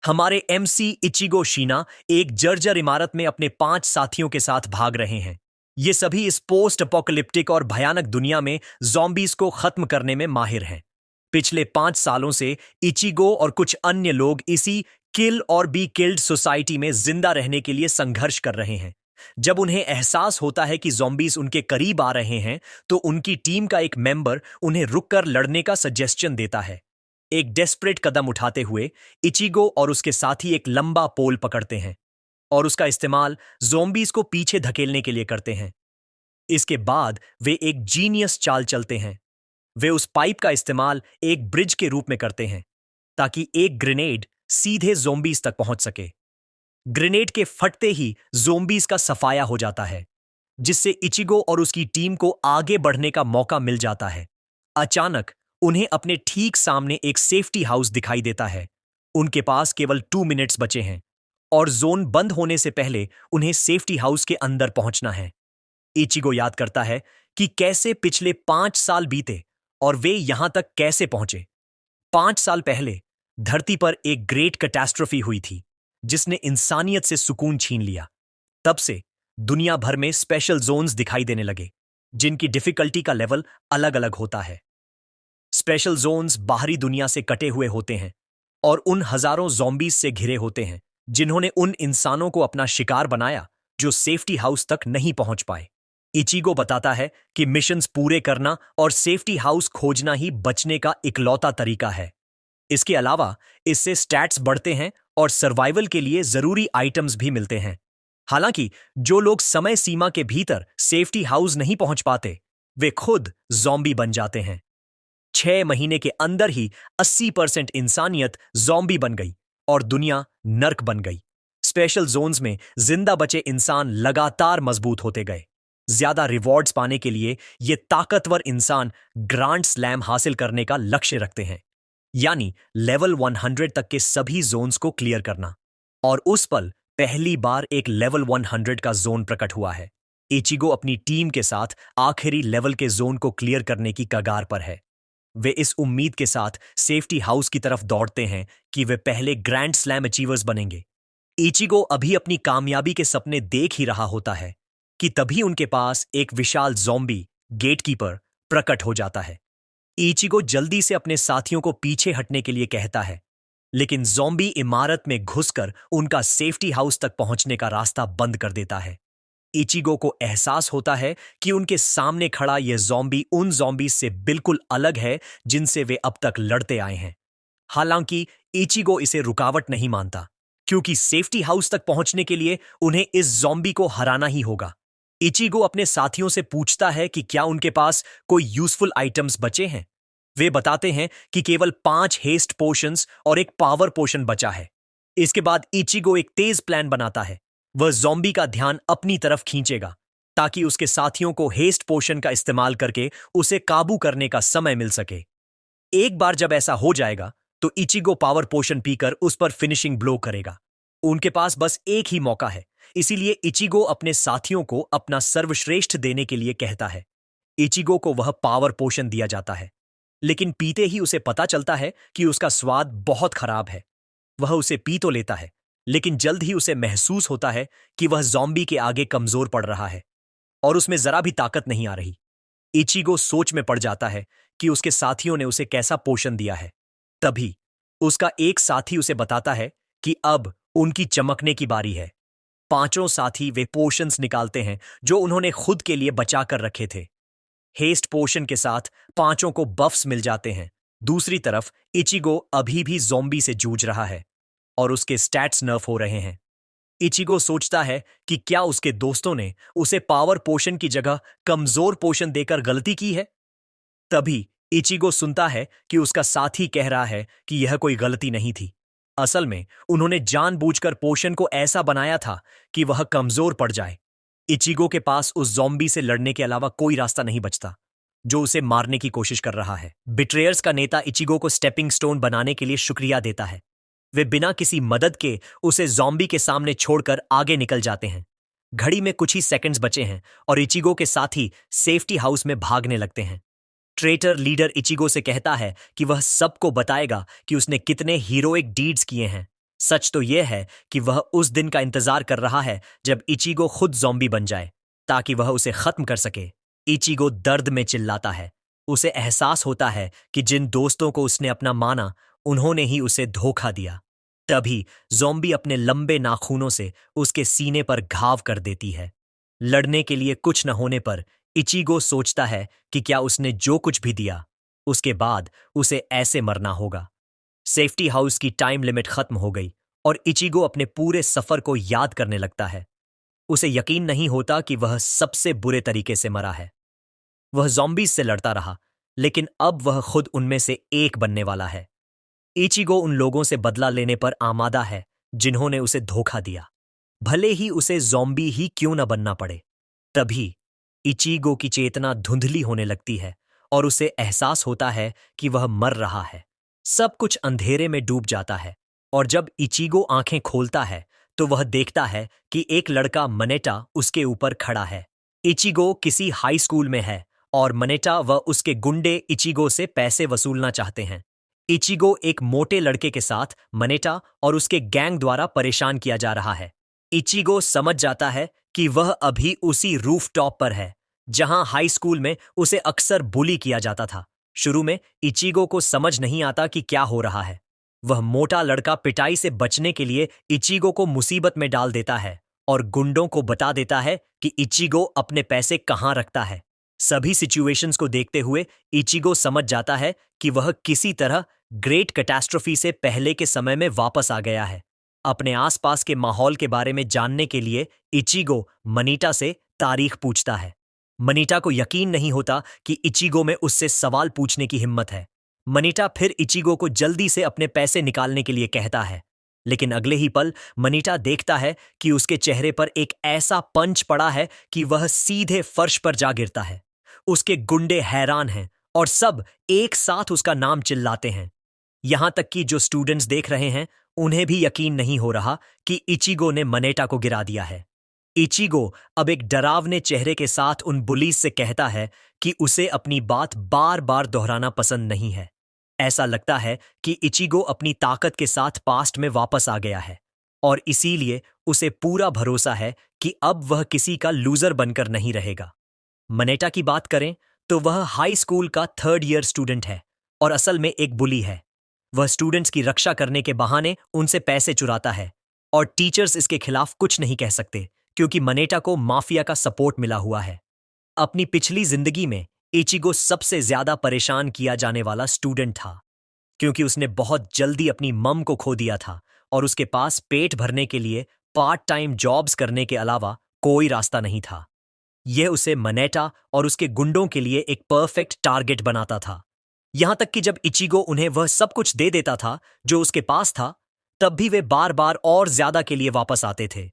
हमारे MC Ichigo Sheena एक जर्जर इमारत में अपने 5 साथियों के साथ भाग रहे हैं। ये सभी इस पोस्ट अपोकलिप्टिक और भयानक दुनिया में ज़ॉम्बीज़ को खत्म करने में माहिर हैं। पिछले 5 सालों से इचिगो और कुछ अन्य लोग इसी किल और बी किल्ड सोसाइटी में जिंदा रहने के लिए संघर्ष कर रहे हैं। जब उन्हें एहसास होता है कि ज़ॉम्बीज़ उनके करीब आ रहे हैं, तो उनकी टीम का एक मेंबर उन्हें रुककर लड़ने का सजेशन देता है। एक डेस्परेट कदम उठाते हुए इचिगो और उसके साथी एक लंबा पोल पकड़ते हैं और उसका इस्तेमाल ज़ॉम्बीज़ को पीछे धकेलने के लिए करते हैं। इसके बाद वे एक जीनियस चाल चलते हैं। वे उस पाइप का इस्तेमाल एक ब्रिज के रूप में करते हैं ताकि एक ग्रेनेड सीधे ज़ॉम्बीज़ तक पहुंच सके। ग्रेनेड के फटते ही ज़ॉम्बीज़ का सफाया हो जाता है, जिससे इचिगो और उसकी टीम को आगे बढ़ने का मौका मिल जाता है। अचानक उन्हें अपने ठीक सामने एक सेफ्टी हाउस दिखाई देता है। उनके पास केवल 2 मिनट्स बचे हैं और जोन बंद होने से पहले उन्हें सेफ्टी हाउस के अंदर पहुंचना है। इचिगो याद करता है कि कैसे पिछले 5 साल बीते और वे यहां तक कैसे पहुंचे। 5 साल पहले धरती पर एक ग्रेट कैटास्ट्रोफी हुई थी, जिसने इंसानियत से सुकून छीन लिया। तब से दुनिया भर में स्पेशल जोन्स दिखाई देने लगे, जिनकी डिफिकल्टी का लेवल अलग अलग होता है। स्पेशल जोन्स बाहरी दुनिया से कटे हुए होते हैं और उन हजारों ज़ॉम्बीज़ से घिरे होते हैं जिन्होंने उन इंसानों को अपना शिकार बनाया जो सेफ्टी हाउस तक नहीं पहुंच पाए। इचिगो बताता है कि मिशंस पूरे करना और सेफ्टी हाउस खोजना ही बचने का इकलौता तरीका है। इसके अलावा इससे स्टैट्स बढ़ते हैं और सर्वाइवल के लिए जरूरी आइटम्स भी मिलते हैं। हालांकि जो लोग समय सीमा के भीतर सेफ्टी हाउस नहीं पहुंच पाते, वे खुद ज़ॉम्बी बन जाते हैं। 6 महीने के अंदर ही 80% इंसानियत ज़ॉम्बी बन गई और दुनिया नर्क बन गई। स्पेशल जोन्स में जिंदा बचे इंसान लगातार मजबूत होते गए। ज्यादा रिवॉर्ड्स पाने के लिए ये ताकतवर इंसान ग्रांड स्लैम हासिल करने का लक्ष्य रखते हैं, यानी लेवल 100 तक के सभी जोन्स को क्लियर करना। और उस पल पहली बार एक लेवल 100 का जोन प्रकट हुआ है। इचिगो अपनी टीम के साथ आखिरी लेवल के जोन को क्लियर करने की कगार पर है। वे इस उम्मीद के साथ सेफ्टी हाउस की तरफ दौड़ते हैं कि वे पहले ग्रैंड स्लैम अचीवर्स बनेंगे। इचिगो अभी अपनी कामयाबी के सपने देख ही रहा होता है कि तभी उनके पास एक विशाल ज़ॉम्बी गेटकीपर प्रकट हो जाता है। इचिगो जल्दी से अपने साथियों को पीछे हटने के लिए कहता है, लेकिन ज़ॉम्बी इमारत में घुसकर उनका सेफ्टी हाउस तक पहुंचने का रास्ता बंद कर देता है। इचिगो को एहसास होता है कि उनके सामने खड़ा यह ज़ॉम्बी उन ज़ॉम्बी से बिल्कुल अलग है जिनसे वे अब तक लड़ते आए हैं। हालांकि इचिगो इसे रुकावट नहीं मानता, क्योंकि सेफ्टी हाउस तक पहुंचने के लिए उन्हें इस ज़ॉम्बी को हराना ही होगा। इचिगो अपने साथियों से पूछता है कि क्या उनके पास कोई यूजफुल आइटम्स बचे हैं। वे बताते हैं कि केवल 5 हेस्ट पोशंस और एक पावर पोशन बचा है। इसके बाद इचिगो एक तेज प्लान बनाता है। वह ज़ॉम्बी का ध्यान अपनी तरफ खींचेगा ताकि उसके साथियों को हेस्ट पोशन का इस्तेमाल करके उसे काबू करने का समय मिल सके। एक बार जब ऐसा हो जाएगा, तो इचिगो पावर पोशन पीकर उस पर फिनिशिंग ब्लो करेगा। उनके पास बस एक ही मौका है, इसीलिए इचिगो अपने साथियों को अपना सर्वश्रेष्ठ देने के लिए कहता है। इचिगो को वह पावर पोशन दिया जाता है, लेकिन पीते ही उसे पता चलता है कि उसका स्वाद बहुत खराब है। वह उसे पी तो लेता है, लेकिन जल्द ही उसे महसूस होता है कि वह ज़ॉम्बी के आगे कमजोर पड़ रहा है और उसमें जरा भी ताकत नहीं आ रही। इचिगो सोच में पड़ जाता है कि उसके साथियों ने उसे कैसा पोषण दिया है। तभी उसका एक साथी उसे बताता है कि अब उनकी चमकने की बारी है। पांचों साथी वे पोशंस निकालते हैं जो उन्होंने खुद के लिए बचा कर रखे थे। हेस्ट पोशन के साथ पांचों को बफ्स मिल जाते हैं। दूसरी तरफ इचिगो अभी भी ज़ॉम्बी से जूझ रहा है और उसके स्टैट्स नर्फ हो रहे हैं। इचिगो सोचता है कि क्या उसके दोस्तों ने उसे पावर पोशन की जगह कमजोर पोशन देकर गलती की है। तभी इचिगो सुनता है कि उसका साथी कह रहा है कि यह कोई गलती नहीं थी। असल में उन्होंने जानबूझकर पोशन को ऐसा बनाया था कि वह कमजोर पड़ जाए। इचिगो के पास उस ज़ॉम्बी से लड़ने के अलावा कोई रास्ता नहीं बचता, जो उसे मारने की कोशिश कर रहा है। बिट्रेयर्स का नेता इचिगो को स्टेपिंग स्टोन बनाने के लिए शुक्रिया देता है। वे बिना किसी मदद के उसे ज़ॉम्बी के सामने छोड़कर आगे निकल जाते हैं। घड़ी में कुछ ही सेकंड्स बचे हैं और इचिगो के साथी सेफ्टी हाउस में भागने लगते हैं। ट्रेटर लीडर इचिगो से कहता है कि वह सबको बताएगा कि उसने कितने हीरोइक डीड्स किए हैं। सच तो यह है कि वह उस दिन का इंतजार कर रहा है जब इचिगो खुद ज़ॉम्बी बन जाए ताकि वह उसे खत्म कर सके। इचिगो दर्द में चिल्लाता है। उसे एहसास होता है कि जिन दोस्तों को उसने अपना माना उन्होंने ही उसे धोखा दिया। तभी ज़ॉम्बी अपने लंबे नाखूनों से उसके सीने पर घाव कर देती है। लड़ने के लिए कुछ न होने पर इचिगो सोचता है कि क्या उसने जो कुछ भी दिया उसके बाद उसे ऐसे मरना होगा। सेफ्टी हाउस की टाइम लिमिट खत्म हो गई और इचिगो अपने पूरे सफर को याद करने लगता है। उसे यकीन नहीं होता कि वह सबसे बुरे तरीके से मरा है। वह ज़ॉम्बीज से लड़ता रहा, लेकिन अब वह खुद उनमें से एक बनने वाला है। इचिगो उन लोगों से बदला लेने पर आमादा है जिन्होंने उसे धोखा दिया, भले ही उसे ज़ॉम्बी ही क्यों न बनना पड़े। तभी इचिगो की चेतना धुंधली होने लगती है और उसे एहसास होता है कि वह मर रहा है। सब कुछ अंधेरे में डूब जाता है और जब इचिगो आंखें खोलता है तो वह देखता है कि एक लड़का मनेटा उसके ऊपर खड़ा है। इचिगो किसी हाई स्कूल में है और मनेटा व उसके गुंडे इचिगो से पैसे वसूलना चाहते हैं। इचिगो एक मोटे लड़के के साथ मनेटा और उसके गैंग द्वारा परेशान किया जा रहा है। इचिगो समझ जाता है कि वह अभी उसी रूफटॉप पर है जहां हाई स्कूल में उसे अक्सर बुली किया जाता था। शुरू में इचिगो को समझ नहीं आता कि क्या हो रहा है। वह मोटा लड़का पिटाई से बचने के लिए इचिगो को मुसीबत में डाल देता है और गुंडों को बता देता है कि इचिगो अपने पैसे कहां रखता है। सभी सिचुएशंस को देखते हुए इचिगो समझ जाता है कि वह किसी तरह ग्रेट कैटास्ट्रोफी से पहले के समय में वापस आ गया है। अपने आसपास के माहौल के बारे में जानने के लिए इचिगो मनीटा से तारीख पूछता है। मनीटा को यकीन नहीं होता कि इचिगो में उससे सवाल पूछने की हिम्मत है। मनीटा फिर इचिगो को जल्दी से अपने पैसे निकालने के लिए कहता है, लेकिन अगले ही पल मनीटा देखता है कि उसके चेहरे पर एक ऐसा पंच पड़ा है कि वह सीधे फर्श पर जा गिरता है। उसके गुंडे हैरान हैं और सब एक साथ उसका नाम चिल्लाते हैं। यहां तक कि जो स्टूडेंट्स देख रहे हैं उन्हें भी यकीन नहीं हो रहा कि इचिगो ने मनेटा को गिरा दिया है। इचिगो अब एक डरावने चेहरे के साथ उन बुलीज से कहता है कि उसे अपनी बात बार बार दोहराना पसंद नहीं है। ऐसा लगता है कि इचिगो अपनी ताकत के साथ पास्ट में वापस आ गया है और इसीलिए उसे पूरा भरोसा है कि अब वह किसी का लूजर बनकर नहीं रहेगा। मनेटा की बात करें तो वह हाई स्कूल का 3rd ईयर स्टूडेंट है और असल में एक बुली है। वह स्टूडेंट्स की रक्षा करने के बहाने उनसे पैसे चुराता है और टीचर्स इसके खिलाफ कुछ नहीं कह सकते क्योंकि मनेटा को माफिया का सपोर्ट मिला हुआ है। अपनी पिछली जिंदगी में इचिगो सबसे ज्यादा परेशान किया जाने वाला स्टूडेंट था क्योंकि उसने बहुत जल्दी अपनी मम को खो दिया था और उसके पास पेट भरने के लिए पार्ट टाइम जॉब्स करने के अलावा कोई रास्ता नहीं था। यह उसे मनेटा और उसके गुंडों के लिए एक परफेक्ट टारगेट बनाता था। यहां तक कि जब इचिगो उन्हें वह सब कुछ दे देता था जो उसके पास था, तब भी वे बार बार और ज्यादा के लिए वापस आते थे।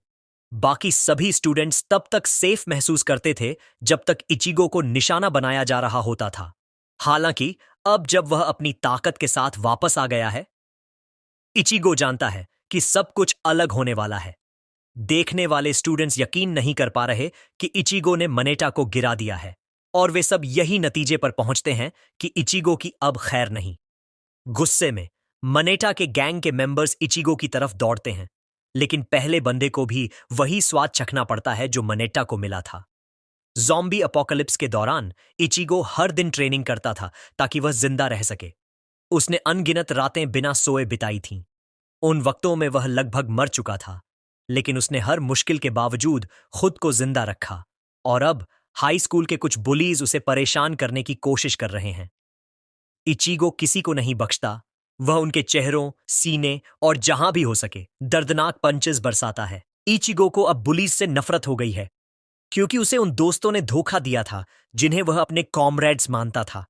बाकी सभी स्टूडेंट्स तब तक सेफ महसूस करते थे जब तक इचिगो को निशाना बनाया जा रहा होता था। हालांकि अब जब वह अपनी ताकत के साथ वापस आ गया है, इचिगो जानता है कि सब कुछ अलग होने वाला है। देखने वाले स्टूडेंट्स यकीन नहीं कर पा रहे कि इचिगो ने मनेटा को गिरा दिया है और वे सब यही नतीजे पर पहुंचते हैं कि इचिगो की अब खैर नहीं। गुस्से में मनेटा के गैंग के मेंबर्स इचिगो की तरफ दौड़ते हैं, लेकिन पहले बंदे को भी वही स्वाद चखना पड़ता है जो मनेटा को मिला था। ज़ॉम्बी अपोकलिप्स के दौरान इचिगो हर दिन ट्रेनिंग करता था ताकि वह जिंदा रह सके। उसने अनगिनत रातें बिना सोए बिताई थीं। उन वक्तों में वह लगभग मर चुका था, लेकिन उसने हर मुश्किल के बावजूद खुद को जिंदा रखा और अब हाई स्कूल के कुछ बुलीज उसे परेशान करने की कोशिश कर रहे हैं। इचिगो किसी को नहीं बख्शता। वह उनके चेहरों, सीने और जहां भी हो सके दर्दनाक पंचेस बरसाता है। इचिगो को अब बुलीज से नफरत हो गई है क्योंकि उसे उन दोस्तों ने धोखा दिया था जिन्हें वह अपने कॉमरेड्स मानता था,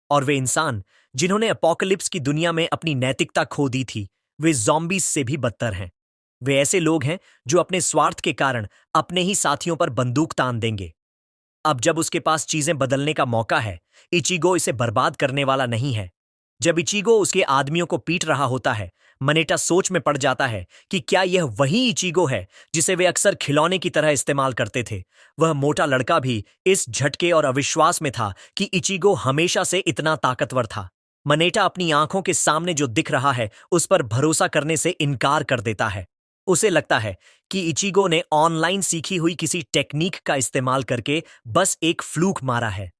और वे इंसान जिन्होंने अपोकलिप्स की दुनिया में अपनी नैतिकता खो दी थी, वे ज़ॉम्बीज से भी बदतर हैं। वे ऐसे लोग हैं जो अपने स्वार्थ के कारण अपने ही साथियों पर बंदूक तान देंगे। अब जब उसके पास चीजें बदलने का मौका है, इचिगो इसे बर्बाद करने वाला नहीं है। जब इचिगो उसके आदमियों को पीट रहा होता है, मनेटा सोच में पड़ जाता है कि क्या यह वही इचिगो है जिसे वे अक्सर खिलौने की तरह इस्तेमाल करते थे। वह मोटा लड़का भी इस झटके और अविश्वास में था कि इचिगो हमेशा से इतना ताकतवर था। मनेटा अपनी आंखों के सामने जो दिख रहा है उस पर भरोसा करने से इनकार कर देता है। उसे लगता है कि इचिगो ने ऑनलाइन सीखी हुई किसी टेक्निक का इस्तेमाल करके बस एक फ्लूक मारा है।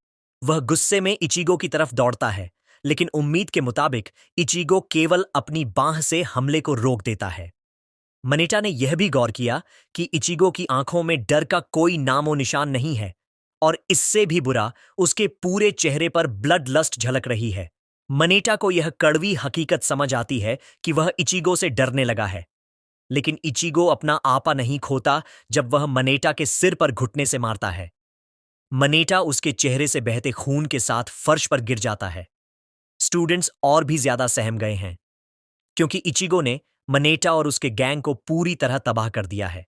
वह गुस्से में इचिगो की तरफ दौड़ता है, लेकिन उम्मीद के मुताबिक इचिगो केवल अपनी बांह से हमले को रोक देता है। मनेटा ने यह भी गौर किया कि इचिगो की आंखों में डर का कोई नामो निशान नहीं है, और इससे भी बुरा, उसके पूरे चेहरे पर ब्लड लस्ट झलक रही है। मनेटा को यह कड़वी हकीकत समझ आती है कि वह इचिगो से डरने लगा है, लेकिन इचिगो अपना आपा नहीं खोता जब वह मनेटा के सिर पर घुटने से मारता है। मनेटा उसके चेहरे से बहते खून के साथ फर्श पर गिर जाता है। स्टूडेंट्स और भी ज्यादा सहम गए हैं, क्योंकि इचिगो ने मनेटा और उसके गैंग को पूरी तरह तबाह कर दिया है।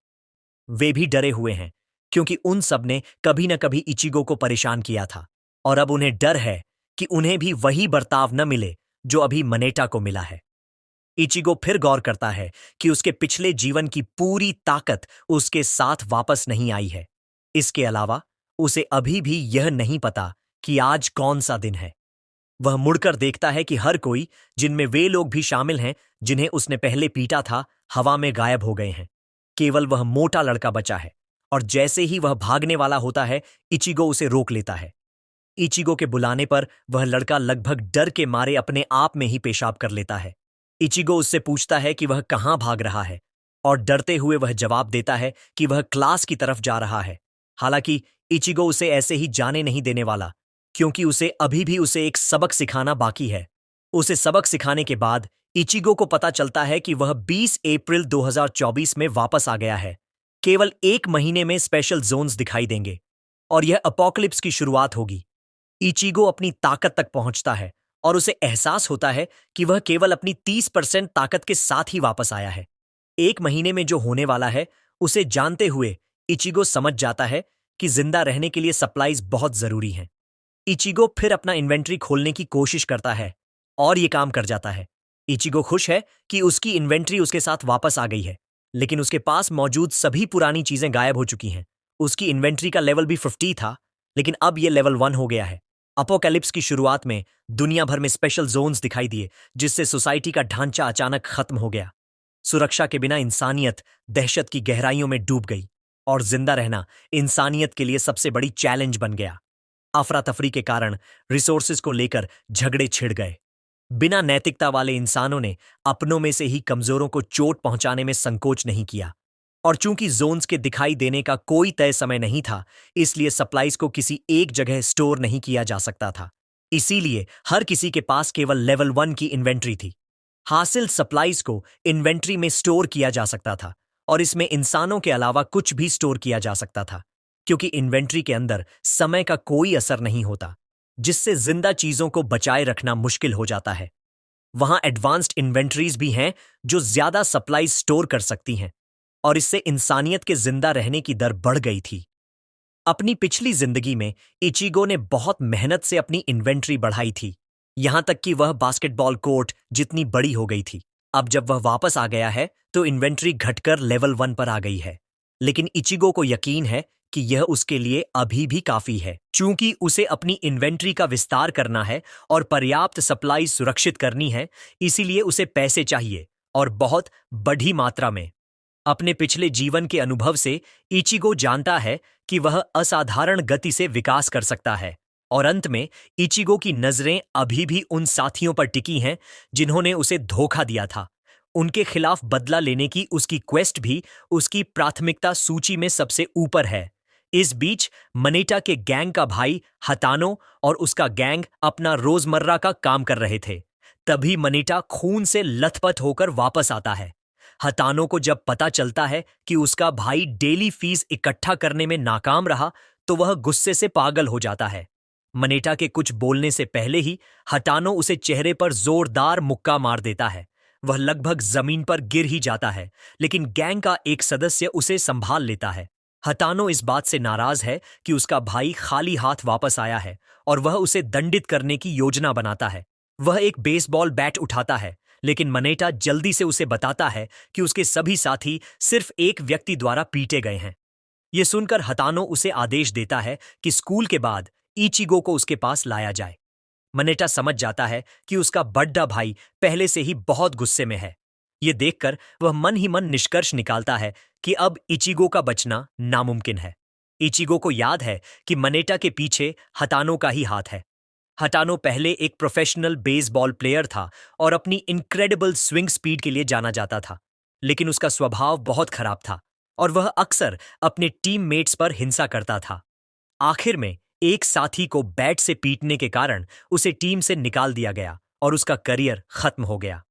वे भी डरे हुए हैं, क्योंकि उन सब ने कभी न कभी इचिगो को परेशान किया था, और अब उन्हें डर है कि उन्हें भी वही बर्ताव न मिले जो अभी मनेटा को मिला है। इचिगो फिर गौर करता है कि उसके पिछले जीवन की पूरी ताकत उसके साथ वापस नहीं आई है। इसके अलावा उसे अभी भी यह नहीं पता कि आज कौन सा दिन है। वह मुड़कर देखता है कि हर कोई, जिनमें वे लोग भी शामिल हैं जिन्हें उसने पहले पीटा था, हवा में गायब हो गए हैं। केवल वह मोटा लड़का बचा है, और जैसे ही वह भागने वाला होता है, इचिगो उसे रोक लेता है। इचिगो के बुलाने पर वह लड़का लगभग डर के मारे अपने आप में ही पेशाब कर लेता है। इचिगो उससे पूछता है कि वह कहाँ भाग रहा है, और डरते हुए वह जवाब देता है कि वह क्लास की तरफ जा रहा है। हालांकि इचिगो उसे ऐसे ही जाने नहीं देने वाला, क्योंकि उसे अभी भी उसे एक सबक सिखाना बाकी है। उसे सबक सिखाने के बाद इचिगो को पता चलता है कि वह 20 अप्रैल 2024 में वापस आ गया है। केवल एक महीने में स्पेशल जोन्स दिखाई देंगे, और यह अपोकलिप्स की शुरुआत होगी। इचिगो अपनी ताकत तक पहुंचता है, और उसे एहसास होता है कि वह केवल अपनी 30% ताकत के साथ ही वापस आया है। एक महीने में जो होने वाला है, उसे जानते हुए इचिगो समझ जाता है कि जिंदा रहने के लिए सप्लाईज बहुत जरूरी हैं। इचिगो फिर अपना इन्वेंट्री खोलने की कोशिश करता है, और ये काम कर जाता है। इचिगो खुश है कि उसकी इन्वेंट्री उसके साथ वापस आ गई है, लेकिन उसके पास मौजूद सभी पुरानी चीजें गायब हो चुकी हैं। उसकी इन्वेंट्री का लेवल भी 50 था, लेकिन अब यह लेवल 1 हो गया है। अपोकैलिप्स की शुरुआत में दुनिया भर में स्पेशल जोन्स दिखाई दिए, जिससे सोसाइटी का ढांचा अचानक खत्म हो गया। सुरक्षा के बिना इंसानियत दहशत की गहराइयों में डूब गई, और जिंदा रहना इंसानियत के लिए सबसे बड़ी चैलेंज बन गया। अफरा तफरी के कारण रिसोर्सेज को लेकर झगड़े छिड़ गए। बिना नैतिकता वाले इंसानों ने अपनों में से ही कमजोरों को चोट पहुंचाने में संकोच नहीं किया, और चूंकि जोन्स के दिखाई देने का कोई तय समय नहीं था, इसलिए सप्लाईज को किसी एक जगह स्टोर नहीं किया जा सकता था। इसीलिए हर किसी के पास केवल लेवल 1 की इन्वेंट्री थी। हासिल सप्लाईज को इन्वेंट्री में स्टोर किया जा सकता था, और इसमें इंसानों के अलावा कुछ भी स्टोर किया जा सकता था, क्योंकि इन्वेंट्री के अंदर समय का कोई असर नहीं होता, जिससे जिंदा चीजों को बचाए रखना मुश्किल हो जाता है। वहां एडवांस्ड इन्वेंट्रीज भी हैं जो ज्यादा सप्लाईज स्टोर कर सकती हैं, और इससे इंसानियत के जिंदा रहने की दर बढ़ गई थी। अपनी पिछली जिंदगी में इचिगो ने बहुत मेहनत से अपनी इन्वेंट्री बढ़ाई थी, यहां तक कि वह बास्केटबॉल कोर्ट जितनी बड़ी हो गई थी। अब जब वह वापस आ गया है, तो इन्वेंट्री घटकर लेवल 1 पर आ गई है, लेकिन इचिगो को यकीन है कि यह उसके लिए अभी भी काफी है। चूंकि उसे अपनी इन्वेंट्री का विस्तार करना है और पर्याप्त सप्लाई सुरक्षित करनी है, इसीलिए उसे पैसे चाहिए, और बहुत बड़ी मात्रा में। अपने पिछले जीवन के अनुभव से इचिगो जानता है कि वह असाधारण गति से विकास कर सकता है, और अंत में इचिगो की नजरें अभी भी उन साथियों पर टिकी हैं जिन्होंने उसे धोखा दिया था। उनके खिलाफ बदला लेने की उसकी क्वेस्ट भी उसकी प्राथमिकता सूची में सबसे ऊपर है। इस बीच मनेटा के गैंग का भाई हतानो और उसका गैंग अपना रोजमर्रा का काम कर रहे थे। तभी मनेटा खून से लथपथ होकर वापस आता है। हतानो को जब पता चलता है कि उसका भाई डेली फीस इकट्ठा करने में नाकाम रहा, तो वह गुस्से से पागल हो जाता है। मनेटा के कुछ बोलने से पहले ही हतानो उसे चेहरे पर जोरदार मुक्का मार देता है। वह लगभग जमीन पर गिर ही जाता है, लेकिन गैंग का एक सदस्य उसे संभाल लेता है। हतानो इस बात से नाराज है कि उसका भाई खाली हाथ वापस आया है, और वह उसे दंडित करने की योजना बनाता है। वह एक बेसबॉल बैट उठाता है, लेकिन मनेटा जल्दी से उसे बताता है कि उसके सभी साथी सिर्फ एक व्यक्ति द्वारा पीटे गए हैं। यह सुनकर हतानो उसे आदेश देता है कि स्कूल के बाद इचिगो को उसके पास लाया जाए। मनेटा समझ जाता है कि उसका बड़ा भाई पहले से ही बहुत गुस्से में है। ये देखकर वह मन ही मन निष्कर्ष निकालता है कि अब इचिगो का बचना नामुमकिन है। इचिगो को याद है कि मनेटा के पीछे हतानो का ही हाथ है। हटानो पहले एक प्रोफेशनल बेसबॉल प्लेयर था और अपनी इनक्रेडिबल स्विंग स्पीड के लिए जाना जाता था, लेकिन उसका स्वभाव बहुत खराब था और वह अक्सर अपने टीममेट्स पर हिंसा करता था। आखिर में एक साथी को बैट से पीटने के कारण उसे टीम से निकाल दिया गया और उसका करियर खत्म हो गया।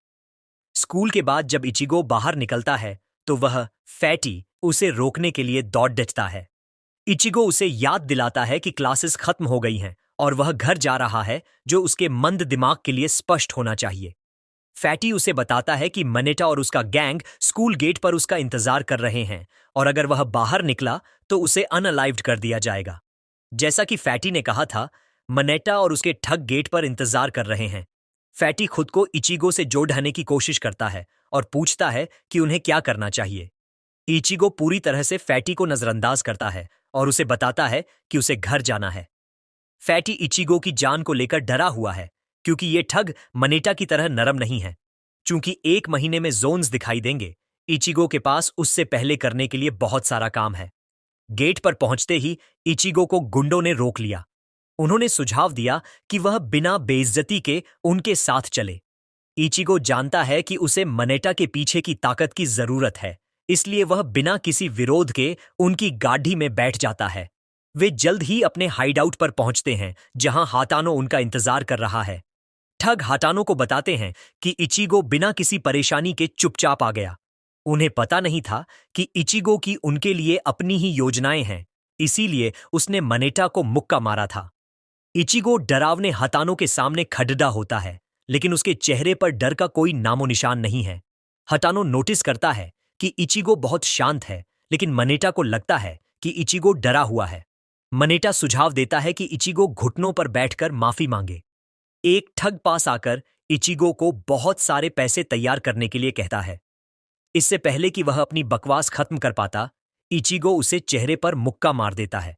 स्कूल के बाद जब इचिगो बाहर निकलता है तो वह फैटी उसे रोकने के लिए दौड़ डटता है। इचिगो उसे याद दिलाता है कि क्लासेस खत्म हो गई हैं और वह घर जा रहा है, जो उसके मंद दिमाग के लिए स्पष्ट होना चाहिए। फैटी उसे बताता है कि मनेटा और उसका गैंग स्कूल गेट पर उसका इंतजार कर रहे हैं और अगर वह बाहर निकला तो उसे अनअलाइव्ड कर दिया जाएगा। जैसा कि फैटी ने कहा था, मनेटा और उसके ठग गेट पर इंतजार कर रहे हैं। फैटी खुद को इचिगो से जोड़ ढाने की कोशिश करता है और पूछता है कि उन्हें क्या करना चाहिए। इचिगो पूरी तरह से फैटी को नजरअंदाज करता है और उसे बताता है कि उसे घर जाना है। फैटी इचिगो की जान को लेकर डरा हुआ है क्योंकि ये ठग मनेटा की तरह नरम नहीं है। चूंकि 1 महीने में जोन्स दिखाई देंगे, इचिगो के पास उससे पहले करने के लिए बहुत सारा काम है। गेट पर पहुंचते ही इचिगो को गुंडों ने रोक लिया। उन्होंने सुझाव दिया कि वह बिना बेइज्जती के उनके साथ चले। इचिगो जानता है कि उसे मनेटा के पीछे की ताकत की जरूरत है, इसलिए वह बिना किसी विरोध के उनकी गाड़ी में बैठ जाता है। वे जल्द ही अपने हाइडआउट पर पहुंचते हैं, जहां हाटानो उनका इंतजार कर रहा है। ठग हाटानो को बताते हैं कि इचिगो बिना किसी परेशानी के चुपचाप आ गया। उन्हें पता नहीं था कि इचिगो की उनके लिए अपनी ही योजनाएं हैं, इसीलिए उसने मनेटा को मुक्का मारा था। इचिगो डरावने हाटानो के सामने खड़ड़ा होता है, लेकिन उसके चेहरे पर डर का कोई नामो निशान नहीं है। हाटानो नोटिस करता है कि इचिगो बहुत शांत है, लेकिन मनेटा को लगता है कि इचिगो डरा हुआ है। मनेटा सुझाव देता है कि इचिगो घुटनों पर बैठकर माफी मांगे। एक ठग पास आकर इचिगो को बहुत सारे पैसे तैयार करने के लिए कहता है। इससे पहले कि वह अपनी बकवास खत्म कर पाता, इचिगो उसे चेहरे पर मुक्का मार देता है।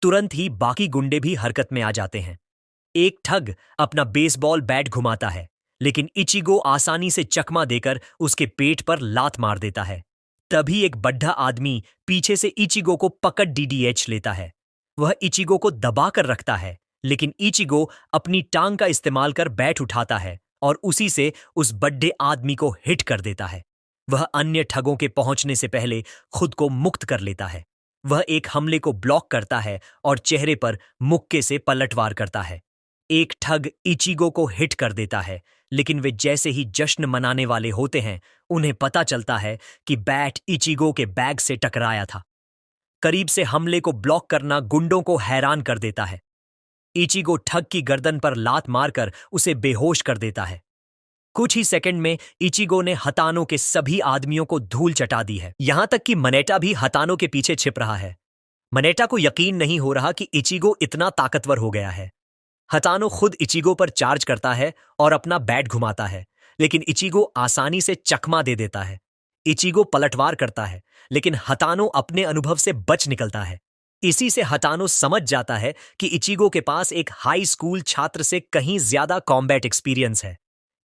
तुरंत ही बाकी गुंडे भी हरकत में आ जाते हैं। एक ठग अपना बेसबॉल बैट घुमाता है, लेकिन इचिगो आसानी से चकमा देकर उसके पेट पर लात मार देता है। तभी एक बड्ढा आदमी पीछे से इचिगो को पकड़ डीडीएच लेता है। वह इचिगो को दबा कर रखता है, लेकिन इचिगो अपनी टांग का इस्तेमाल कर बैट उठाता है और उसी से उस बड्ढे आदमी को हिट कर देता है। वह अन्य ठगों के पहुंचने से पहले खुद को मुक्त कर लेता है। वह एक हमले को ब्लॉक करता है और चेहरे पर मुक्के से पलटवार करता है। एक ठग इचिगो को हिट कर देता है, लेकिन वे जैसे ही जश्न मनाने वाले होते हैं, उन्हें पता चलता है कि बैट इचिगो के बैग से टकराया था। करीब से हमले को ब्लॉक करना गुंडों को हैरान कर देता है। इचिगो ठग की गर्दन पर लात मारकर उसे बेहोश कर देता है। कुछ ही सेकंड में इचिगो ने हतानो के सभी आदमियों को धूल चटा दी है, यहां तक कि मनेटा भी हतानो के पीछे छिप रहा है। मनेटा को यकीन नहीं हो रहा कि इचिगो इतना ताकतवर हो गया है। हतानो खुद इचिगो पर चार्ज करता है और अपना बैट घुमाता है, लेकिन इचिगो आसानी से चकमा दे देता है। इचिगो पलटवार करता है, लेकिन हतानो अपने अनुभव से बच निकलता है। इसी से हतानो समझ जाता है कि इचिगो के पास एक हाई स्कूल छात्र से कहीं ज्यादा कॉम्बैट एक्सपीरियंस है।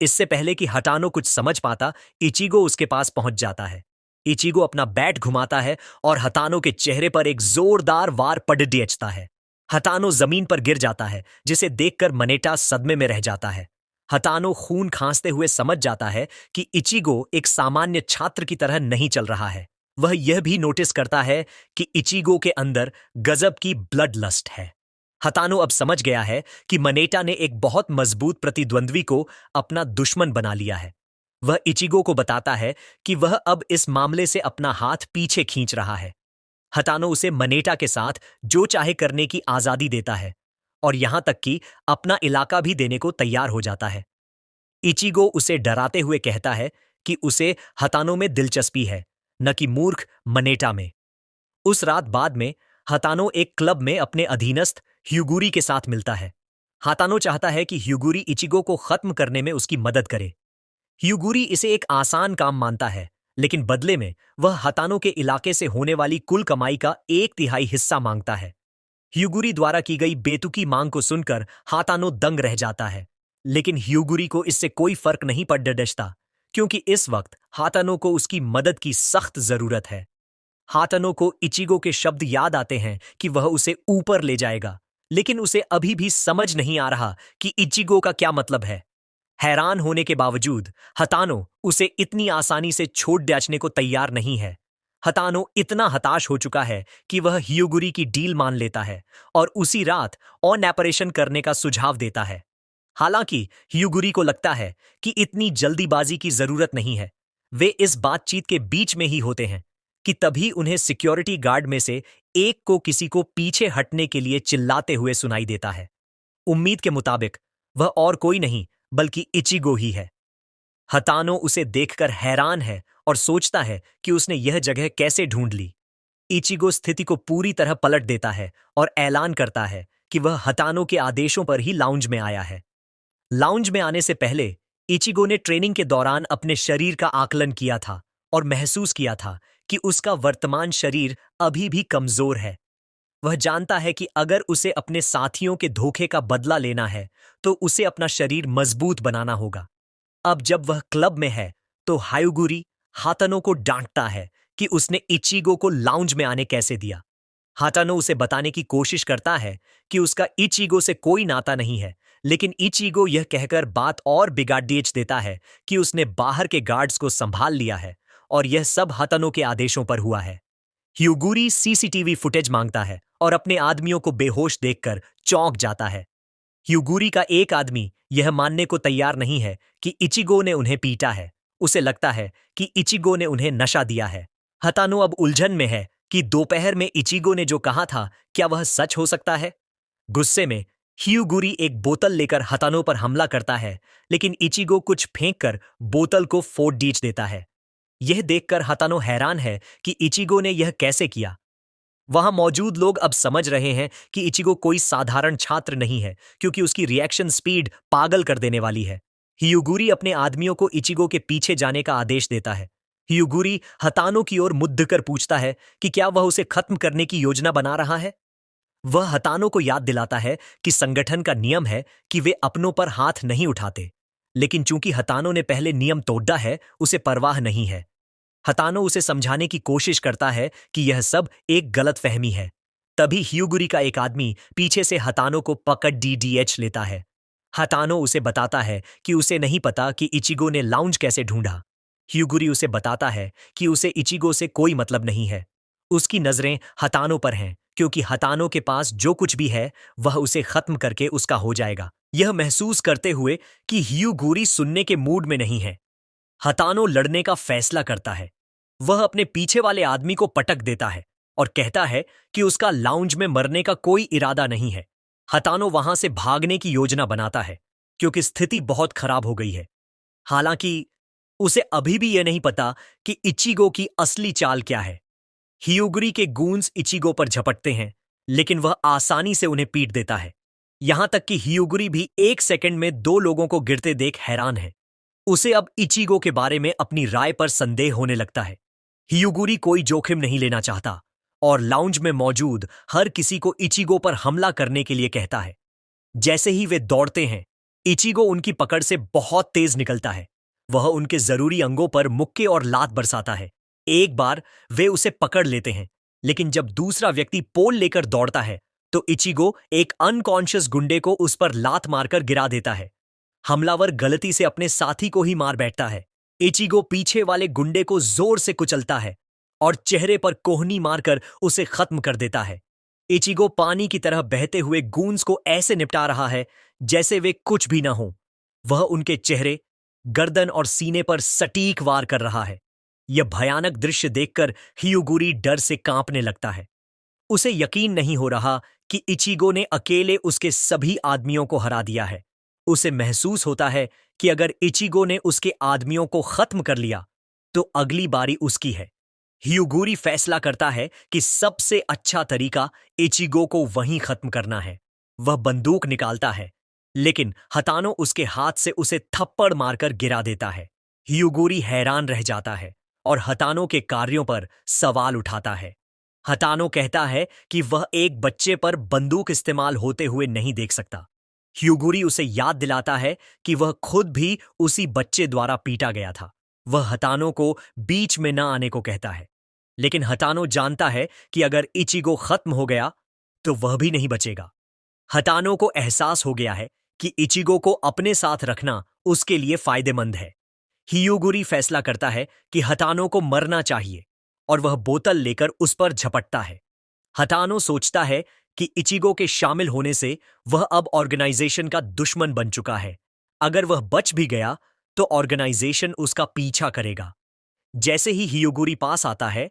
इससे पहले कि हटानो कुछ समझ पाता, इचिगो उसके पास पहुंच जाता है। इचिगो अपना बैट घुमाता है और हतानो के चेहरे पर एक जोरदार वार पड़ दियचता है। हतानो जमीन पर गिर जाता है, जिसे देखकर मनेटा सदमे में रह जाता है। हतानो खून खांसते हुए समझ जाता है कि इचिगो एक सामान्य छात्र की तरह नहीं चल रहा है। वह यह भी नोटिस करता है कि इचिगो के अंदर गजब की ब्लड लस्ट है। हतानो अब समझ गया है कि मनेटा ने एक बहुत मजबूत प्रतिद्वंद्वी को अपना दुश्मन बना लिया है। वह इचिगो को बताता है कि वह अब इस मामले से अपना हाथ पीछे खींच रहा है। हतानो उसे मनेटा के साथ जो चाहे करने की आजादी देता है और यहां तक कि अपना इलाका भी देने को तैयार हो जाता है। इचिगो उसे डराते हुए कहता है कि उसे हतानो में दिलचस्पी है, न कि मूर्ख मनेटा में। उस रात बाद में हतानो एक क्लब में अपने अधीनस्थ ह्यूगुरी के साथ मिलता है। हतानो चाहता है कि ह्यूगुरी इचिगो को खत्म करने में उसकी मदद करे। ह्यूगुरी इसे एक आसान काम मानता है, लेकिन बदले में वह हतानो के इलाके से होने वाली कुल कमाई का 1/3 हिस्सा मांगता है। ह्यूगुरी द्वारा की गई बेतुकी मांग को सुनकर हातानो दंग रह जाता है, लेकिन ह्यूगुरी को इससे कोई फर्क नहीं पड़ता, क्योंकि इस वक्त हातानो को उसकी मदद की सख्त जरूरत है। हातानो को इचिगो के शब्द याद आते हैं कि वह उसे ऊपर ले जाएगा, लेकिन उसे अभी भी समझ नहीं आ रहा कि इचिगो का क्या मतलब है। हैरान होने के बावजूद हतानो उसे इतनी आसानी से छोड़ जाचने को तैयार नहीं है। हतानो इतना हताश हो चुका है कि वह हियोगुरी की डील मान लेता है और उसी रात ऑन ऑपरेशन करने का सुझाव देता है। हालांकि हियोगुरी को लगता है कि इतनी जल्दीबाजी की जरूरत नहीं है। वे इस बातचीत के बीच में ही होते हैं कि तभी उन्हें सिक्योरिटी गार्ड में से एक को किसी को पीछे हटने के लिए चिल्लाते हुए सुनाई देता है। उम्मीद के मुताबिक वह और कोई नहीं बल्कि इचिगो ही है। हतानो उसे देखकर हैरान है और सोचता है कि उसने यह जगह कैसे ढूंढ ली। इचिगो स्थिति को पूरी तरह पलट देता है और ऐलान करता है कि वह हतानो के आदेशों पर ही लाउंज में आया है। लाउंज में आने से पहले इचिगो ने ट्रेनिंग के दौरान अपने शरीर का आकलन किया था और महसूस किया था कि उसका वर्तमान शरीर अभी भी कमजोर है। वह जानता है कि अगर उसे अपने साथियों के धोखे का बदला लेना है तो उसे अपना शरीर मजबूत बनाना होगा। अब जब वह क्लब में है तो हायुगुरी हातानो को डांटता है कि उसने इचिगो को लाउंज में आने कैसे दिया। हातानो उसे बताने की कोशिश करता है कि उसका इचिगो से कोई नाता नहीं है, लेकिन इचिगो यह कहकर बात और बिगाड़ देता है कि उसने बाहर के गार्ड्स को संभाल लिया है और यह सब हातानो के आदेशों पर हुआ है। ह्यूगुरी सीसीटीवी फुटेज मांगता है और अपने आदमियों को बेहोश देखकर चौंक जाता है। ह्यूगुरी का एक आदमी यह मानने को तैयार नहीं है कि इचिगो ने उन्हें पीटा है। उसे लगता है कि इचिगो ने उन्हें नशा दिया है। हतानो अब उलझन में है कि दोपहर में इचिगो ने जो कहा था क्या वह सच हो सकता है। गुस्से में ह्यूगुरी एक बोतल लेकर हतानो पर हमला करता है, लेकिन इचिगो कुछ फेंककर बोतल को फोड़ देता है। यह देखकर हतानो हैरान है कि इचिगो ने यह कैसे किया। वहां मौजूद लोग अब समझ रहे हैं कि इचिगो कोई साधारण छात्र नहीं है, क्योंकि उसकी रिएक्शन स्पीड पागल कर देने वाली है। हियुगुरी अपने आदमियों को इचिगो के पीछे जाने का आदेश देता है। हियुगुरी हतानो की ओर मुद्द कर पूछता है कि क्या वह उसे खत्म करने की योजना बना रहा है। वह हतानो को याद दिलाता है कि संगठन का नियम है कि वे अपनों पर हाथ नहीं उठाते, लेकिन चूंकि हतानो ने पहले नियम तोड़ा है, उसे परवाह नहीं है। हतानो उसे समझाने की कोशिश करता है कि यह सब एक गलतफहमी है। तभी ह्यूगुरी का एक आदमी पीछे से हतानो को पकड़ डीडीएच लेता है। हतानो उसे बताता है कि उसे नहीं पता कि इचिगो ने लाउंज कैसे ढूंढा। ह्यूगुरी उसे बताता है कि उसे इचिगो से कोई मतलब नहीं है। उसकी नजरें हतानो पर हैं, क्योंकि हतानो के पास जो कुछ भी है वह उसे खत्म करके उसका हो जाएगा। यह महसूस करते हुए कि ह्यूगुरी सुनने के मूड में नहीं है, हतानो लड़ने का फैसला करता है। वह अपने पीछे वाले आदमी को पटक देता है और कहता है कि उसका लाउंज में मरने का कोई इरादा नहीं है। हतानो वहां से भागने की योजना बनाता है, क्योंकि स्थिति बहुत खराब हो गई है। हालांकि उसे अभी भी यह नहीं पता कि इचिगो की असली चाल क्या है। हियुगुरी के गूंज इचिगो पर झपटते हैं, लेकिन वह आसानी से उन्हें पीट देता है। यहां तक कि हियुगुरी भी एक सेकंड में दो लोगों को गिरते देख हैरान है। उसे अब इचिगो के बारे में अपनी राय पर संदेह होने लगता है। हियुगुरी कोई जोखिम नहीं लेना चाहता और लाउंज में मौजूद हर किसी को इचिगो पर हमला करने के लिए कहता है। जैसे ही वे दौड़ते हैं, इचिगो उनकी पकड़ से बहुत तेज निकलता है। वह उनके जरूरी अंगों पर मुक्के और लात बरसाता है। एक बार वे उसे पकड़ लेते हैं, लेकिन जब दूसरा व्यक्ति पोल लेकर दौड़ता है तो इचिगो एक अनकॉन्शियस गुंडे को उस पर लात मारकर गिरा देता है। हमलावर गलती से अपने साथी को ही मार बैठता है। इचिगो पीछे वाले गुंडे को जोर से कुचलता है और चेहरे पर कोहनी मारकर उसे खत्म कर देता है। इचिगो पानी की तरह बहते हुए गूंज को ऐसे निपटा रहा है जैसे वे कुछ भी ना हो। वह उनके चेहरे, गर्दन और सीने पर सटीक वार कर रहा है। यह भयानक दृश्य देखकर हियुगुरी डर से कांपने लगता है। उसे यकीन नहीं हो रहा कि इचिगो ने अकेले उसके सभी आदमियों को हरा दिया है। उसे महसूस होता है कि अगर इचिगो ने उसके आदमियों को खत्म कर लिया तो अगली बारी उसकी है। हियुगुरी फैसला करता है कि सबसे अच्छा तरीका इचिगो को वहीं खत्म करना है। वह बंदूक निकालता है, लेकिन हतानो उसके हाथ से उसे थप्पड़ मारकर गिरा देता है। हियुगुरी हैरान रह जाता है और हतानो के कार्यों पर सवाल उठाता है। हतानो कहता है कि वह एक बच्चे पर बंदूक इस्तेमाल होते हुए नहीं देख सकता। ह्यूगुरी उसे याद दिलाता है कि वह खुद भी उसी बच्चे द्वारा पीटा गया था। वह हतानो को बीच में न आने को कहता है, लेकिन हतानो जानता है कि अगर इचिगो खत्म हो गया तो वह भी नहीं बचेगा। हतानो को एहसास हो गया है कि इचिगो को अपने साथ रखना उसके लिए फायदेमंद है। हियुगुरी फैसला करता है कि हतानो को मरना चाहिए और वह बोतल लेकर उस पर झपटता है। हतानो सोचता है कि इचिगो के शामिल होने से वह अब ऑर्गेनाइजेशन का दुश्मन बन चुका है। अगर वह बच भी गया तो ऑर्गेनाइजेशन उसका पीछा करेगा। जैसे ही हियुगुरी पास आता है,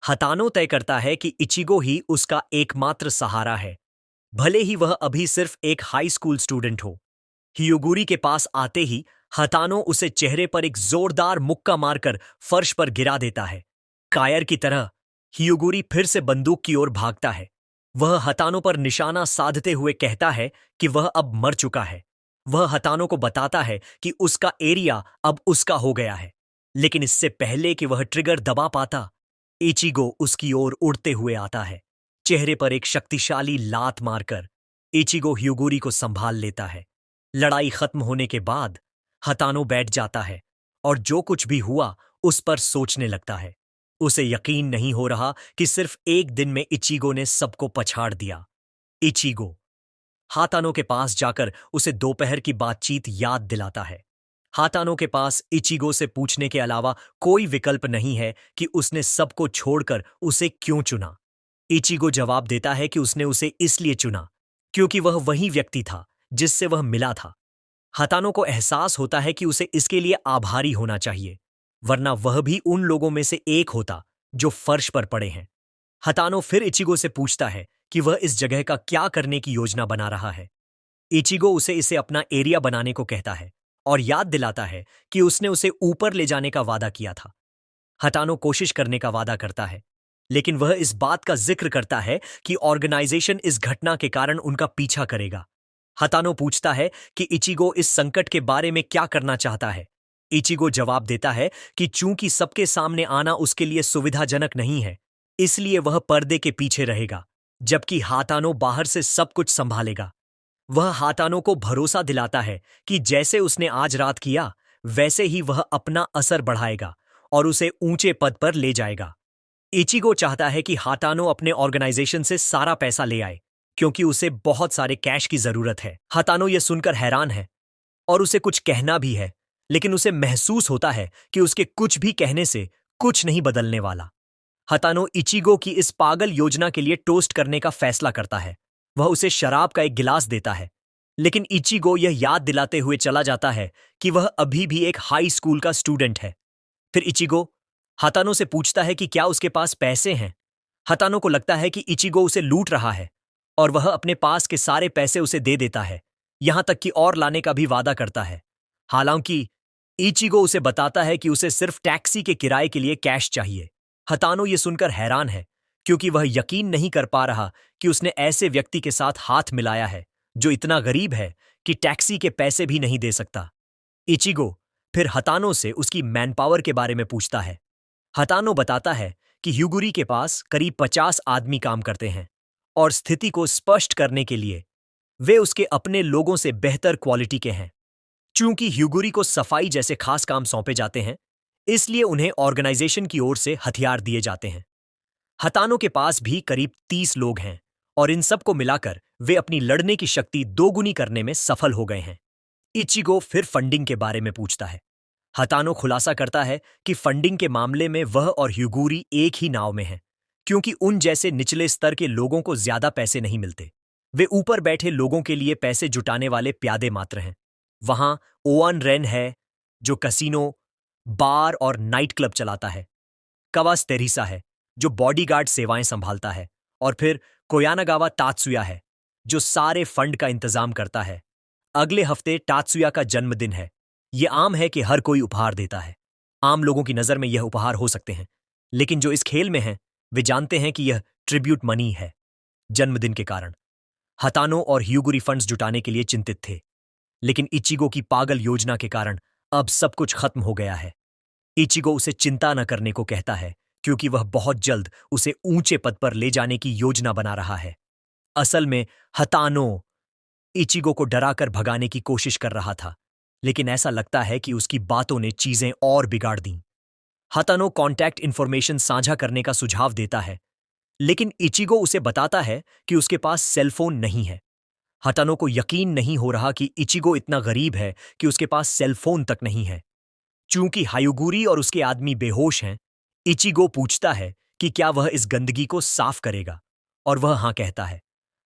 हतानो तय करता है कि इचिगो ही उसका एकमात्र सहारा है, भले ही वह अभी सिर्फ एक हाई स्कूल स्टूडेंट हो। हियुगुरी के पास आते ही हतानो उसे चेहरे पर एक जोरदार मुक्का मारकर फर्श पर गिरा देता है। कायर की तरह हियुगुरी फिर से बंदूक की ओर भागता है। वह हतानो पर निशाना साधते हुए कहता है कि वह अब मर चुका है। वह हतानो को बताता है कि उसका एरिया अब उसका हो गया है, लेकिन इससे पहले कि वह ट्रिगर दबा पाता, इचिगो उसकी ओर उड़ते हुए आता है। चेहरे पर एक शक्तिशाली लात मारकर इचिगो ह्यूगुरी को संभाल लेता है। लड़ाई खत्म होने के बाद हतानो बैठ जाता है और जो कुछ भी हुआ उस पर सोचने लगता है। उसे यकीन नहीं हो रहा कि सिर्फ एक दिन में इचिगो ने सबको पछाड़ दिया। इचिगो हातानो के पास जाकर उसे दोपहर की बातचीत याद दिलाता है। हातानो के पास इचिगो से पूछने के अलावा कोई विकल्प नहीं है कि उसने सबको छोड़कर उसे क्यों चुना। इचिगो जवाब देता है कि उसने उसे इसलिए चुना क्योंकि वह वही व्यक्ति था जिससे वह मिला था। हतानो को एहसास होता है कि उसे इसके लिए आभारी होना चाहिए, वरना वह भी उन लोगों में से एक होता जो फर्श पर पड़े हैं। हतानो फिर इचिगो से पूछता है कि वह इस जगह का क्या करने की योजना बना रहा है। इचिगो उसे इसे अपना एरिया बनाने को कहता है और याद दिलाता है कि उसने उसे ऊपर ले जाने का वादा किया था। हतानो कोशिश करने का वादा करता है, लेकिन वह इस बात का जिक्र करता है कि ऑर्गेनाइजेशन इस घटना के कारण उनका पीछा करेगा। हतानो पूछता है कि इचिगो इस संकट के बारे में क्या करना चाहता है। इचिगो जवाब देता है कि चूंकि सबके सामने आना उसके लिए सुविधाजनक नहीं है, इसलिए वह पर्दे के पीछे रहेगा, जबकि हातानो बाहर से सब कुछ संभालेगा। वह हातानो को भरोसा दिलाता है कि जैसे उसने आज रात किया, वैसे ही वह अपना असर बढ़ाएगा और उसे ऊंचे पद पर ले जाएगा। इचिगो चाहता है कि हातानो अपने ऑर्गेनाइजेशन से सारा पैसा ले आए, क्योंकि उसे बहुत सारे कैश की जरूरत है। हतानो यह सुनकर हैरान है और उसे कुछ कहना भी है, लेकिन उसे महसूस होता है कि उसके कुछ भी कहने से कुछ नहीं बदलने वाला। हतानो इचिगो की इस पागल योजना के लिए टोस्ट करने का फैसला करता है। वह उसे शराब का एक गिलास देता है, लेकिन इचिगो यह याद दिलाते हुए चला जाता है कि वह अभी भी एक हाई स्कूल का स्टूडेंट है। फिर इचिगो हतानो से पूछता है कि क्या उसके पास पैसे हैं। हतानो को लगता है कि इचिगो उसे लूट रहा है और वह अपने पास के सारे पैसे उसे दे देता है, यहां तक कि और लाने का भी वादा करता है। हालांकि इचिगो उसे बताता है कि उसे सिर्फ टैक्सी के किराए के लिए कैश चाहिए। हतानो ये सुनकर हैरान है, क्योंकि वह यकीन नहीं कर पा रहा कि उसने ऐसे व्यक्ति के साथ हाथ मिलाया है जो इतना गरीब है कि टैक्सी के पैसे भी नहीं दे सकता। इचिगो फिर हतानो से उसकी मैनपावर के बारे में पूछता है। हतानो बताता है कि ह्यूगुरी के पास करीब 50 आदमी काम करते हैं और स्थिति को स्पष्ट करने के लिए वे उसके अपने लोगों से बेहतर क्वालिटी के हैं। चूंकि ह्यूगुरी को सफाई जैसे खास काम सौंपे जाते हैं, इसलिए उन्हें ऑर्गेनाइजेशन की ओर से हथियार दिए जाते हैं। हतानो के पास भी करीब 30 लोग हैं और इन सब को मिलाकर वे अपनी लड़ने की शक्ति दोगुनी करने में सफल हो गए हैं। इचिगो फिर फंडिंग के बारे में पूछता है। हतानो खुलासा करता है कि फंडिंग के मामले में वह और ह्यूगुरी एक ही नाव में हैं, क्योंकि उन जैसे निचले स्तर के लोगों को ज्यादा पैसे नहीं मिलते। वे ऊपर बैठे लोगों के लिए पैसे जुटाने वाले प्यादे मात्र हैं। वहां ओवन रेन है, जो कसिनो, बार और नाइट क्लब चलाता है। कवास तेरिसा है, जो बॉडीगार्ड सेवाएं संभालता है, और फिर कोयानागावा तात्सुया है, जो सारे फंड का इंतजाम करता है। अगले हफ्ते तात्सुया का जन्मदिन है। यह आम है कि हर कोई उपहार देता है। आम लोगों की नजर में यह उपहार हो सकते हैं, लेकिन जो इस खेल में हैं, वे जानते हैं कि यह ट्रिब्यूट मनी है। जन्मदिन के कारण हतानो और ह्यूगुरी फंड्स जुटाने के लिए चिंतित थे, लेकिन इचिगो की पागल योजना के कारण अब सब कुछ खत्म हो गया है। इचिगो उसे चिंता न करने को कहता है, क्योंकि वह बहुत जल्द उसे ऊंचे पद पर ले जाने की योजना बना रहा है। असल में हतानो इचिगो को डराकर भगाने की कोशिश कर रहा था, लेकिन ऐसा लगता है कि उसकी बातों ने चीजें और बिगाड़ दी। हतानो कॉन्टैक्ट इंफॉर्मेशन साझा करने का सुझाव देता है, लेकिन इचिगो उसे बताता है कि उसके पास सेलफोन नहीं है। हतानो को यकीन नहीं हो रहा कि इचिगो इतना गरीब है कि उसके पास सेलफोन तक नहीं है। चूंकि हायुगुरी और उसके आदमी बेहोश हैं, इचिगो पूछता है कि क्या वह इस गंदगी को साफ करेगा, और वह हाँ कहता है।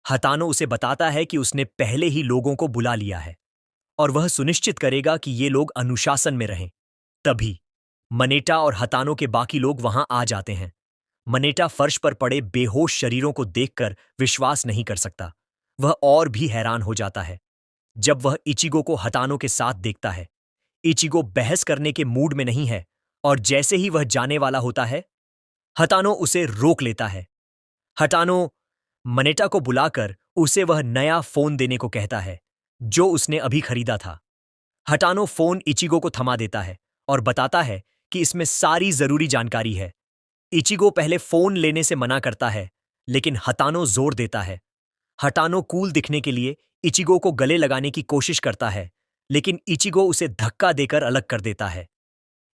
हतानो उसे बताता है कि उसने पहले ही लोगों को बुला लिया है और वह सुनिश्चित करेगा कि ये लोग अनुशासन में रहें। तभी मनेटा और हतानो के बाकी लोग वहां आ जाते हैं। मनेटा फर्श पर पड़े बेहोश शरीरों को देखकर विश्वास नहीं कर सकता। वह और भी हैरान हो जाता है जब वह इचिगो को हतानो के साथ देखता है। इचिगो बहस करने के मूड में नहीं है और जैसे ही वह जाने वाला होता है, हतानो उसे रोक लेता है। हटानो मनेटा को बुलाकर उसे वह नया फोन देने को कहता है जो उसने अभी खरीदा था। हटानो फोन इचिगो को थमा देता है और बताता है कि इसमें सारी जरूरी जानकारी है। इचिगो पहले फोन लेने से मना करता है, लेकिन हटानो जोर देता है। हटानो कूल दिखने के लिए इचिगो को गले लगाने की कोशिश करता है, लेकिन इचिगो उसे धक्का देकर अलग कर देता है।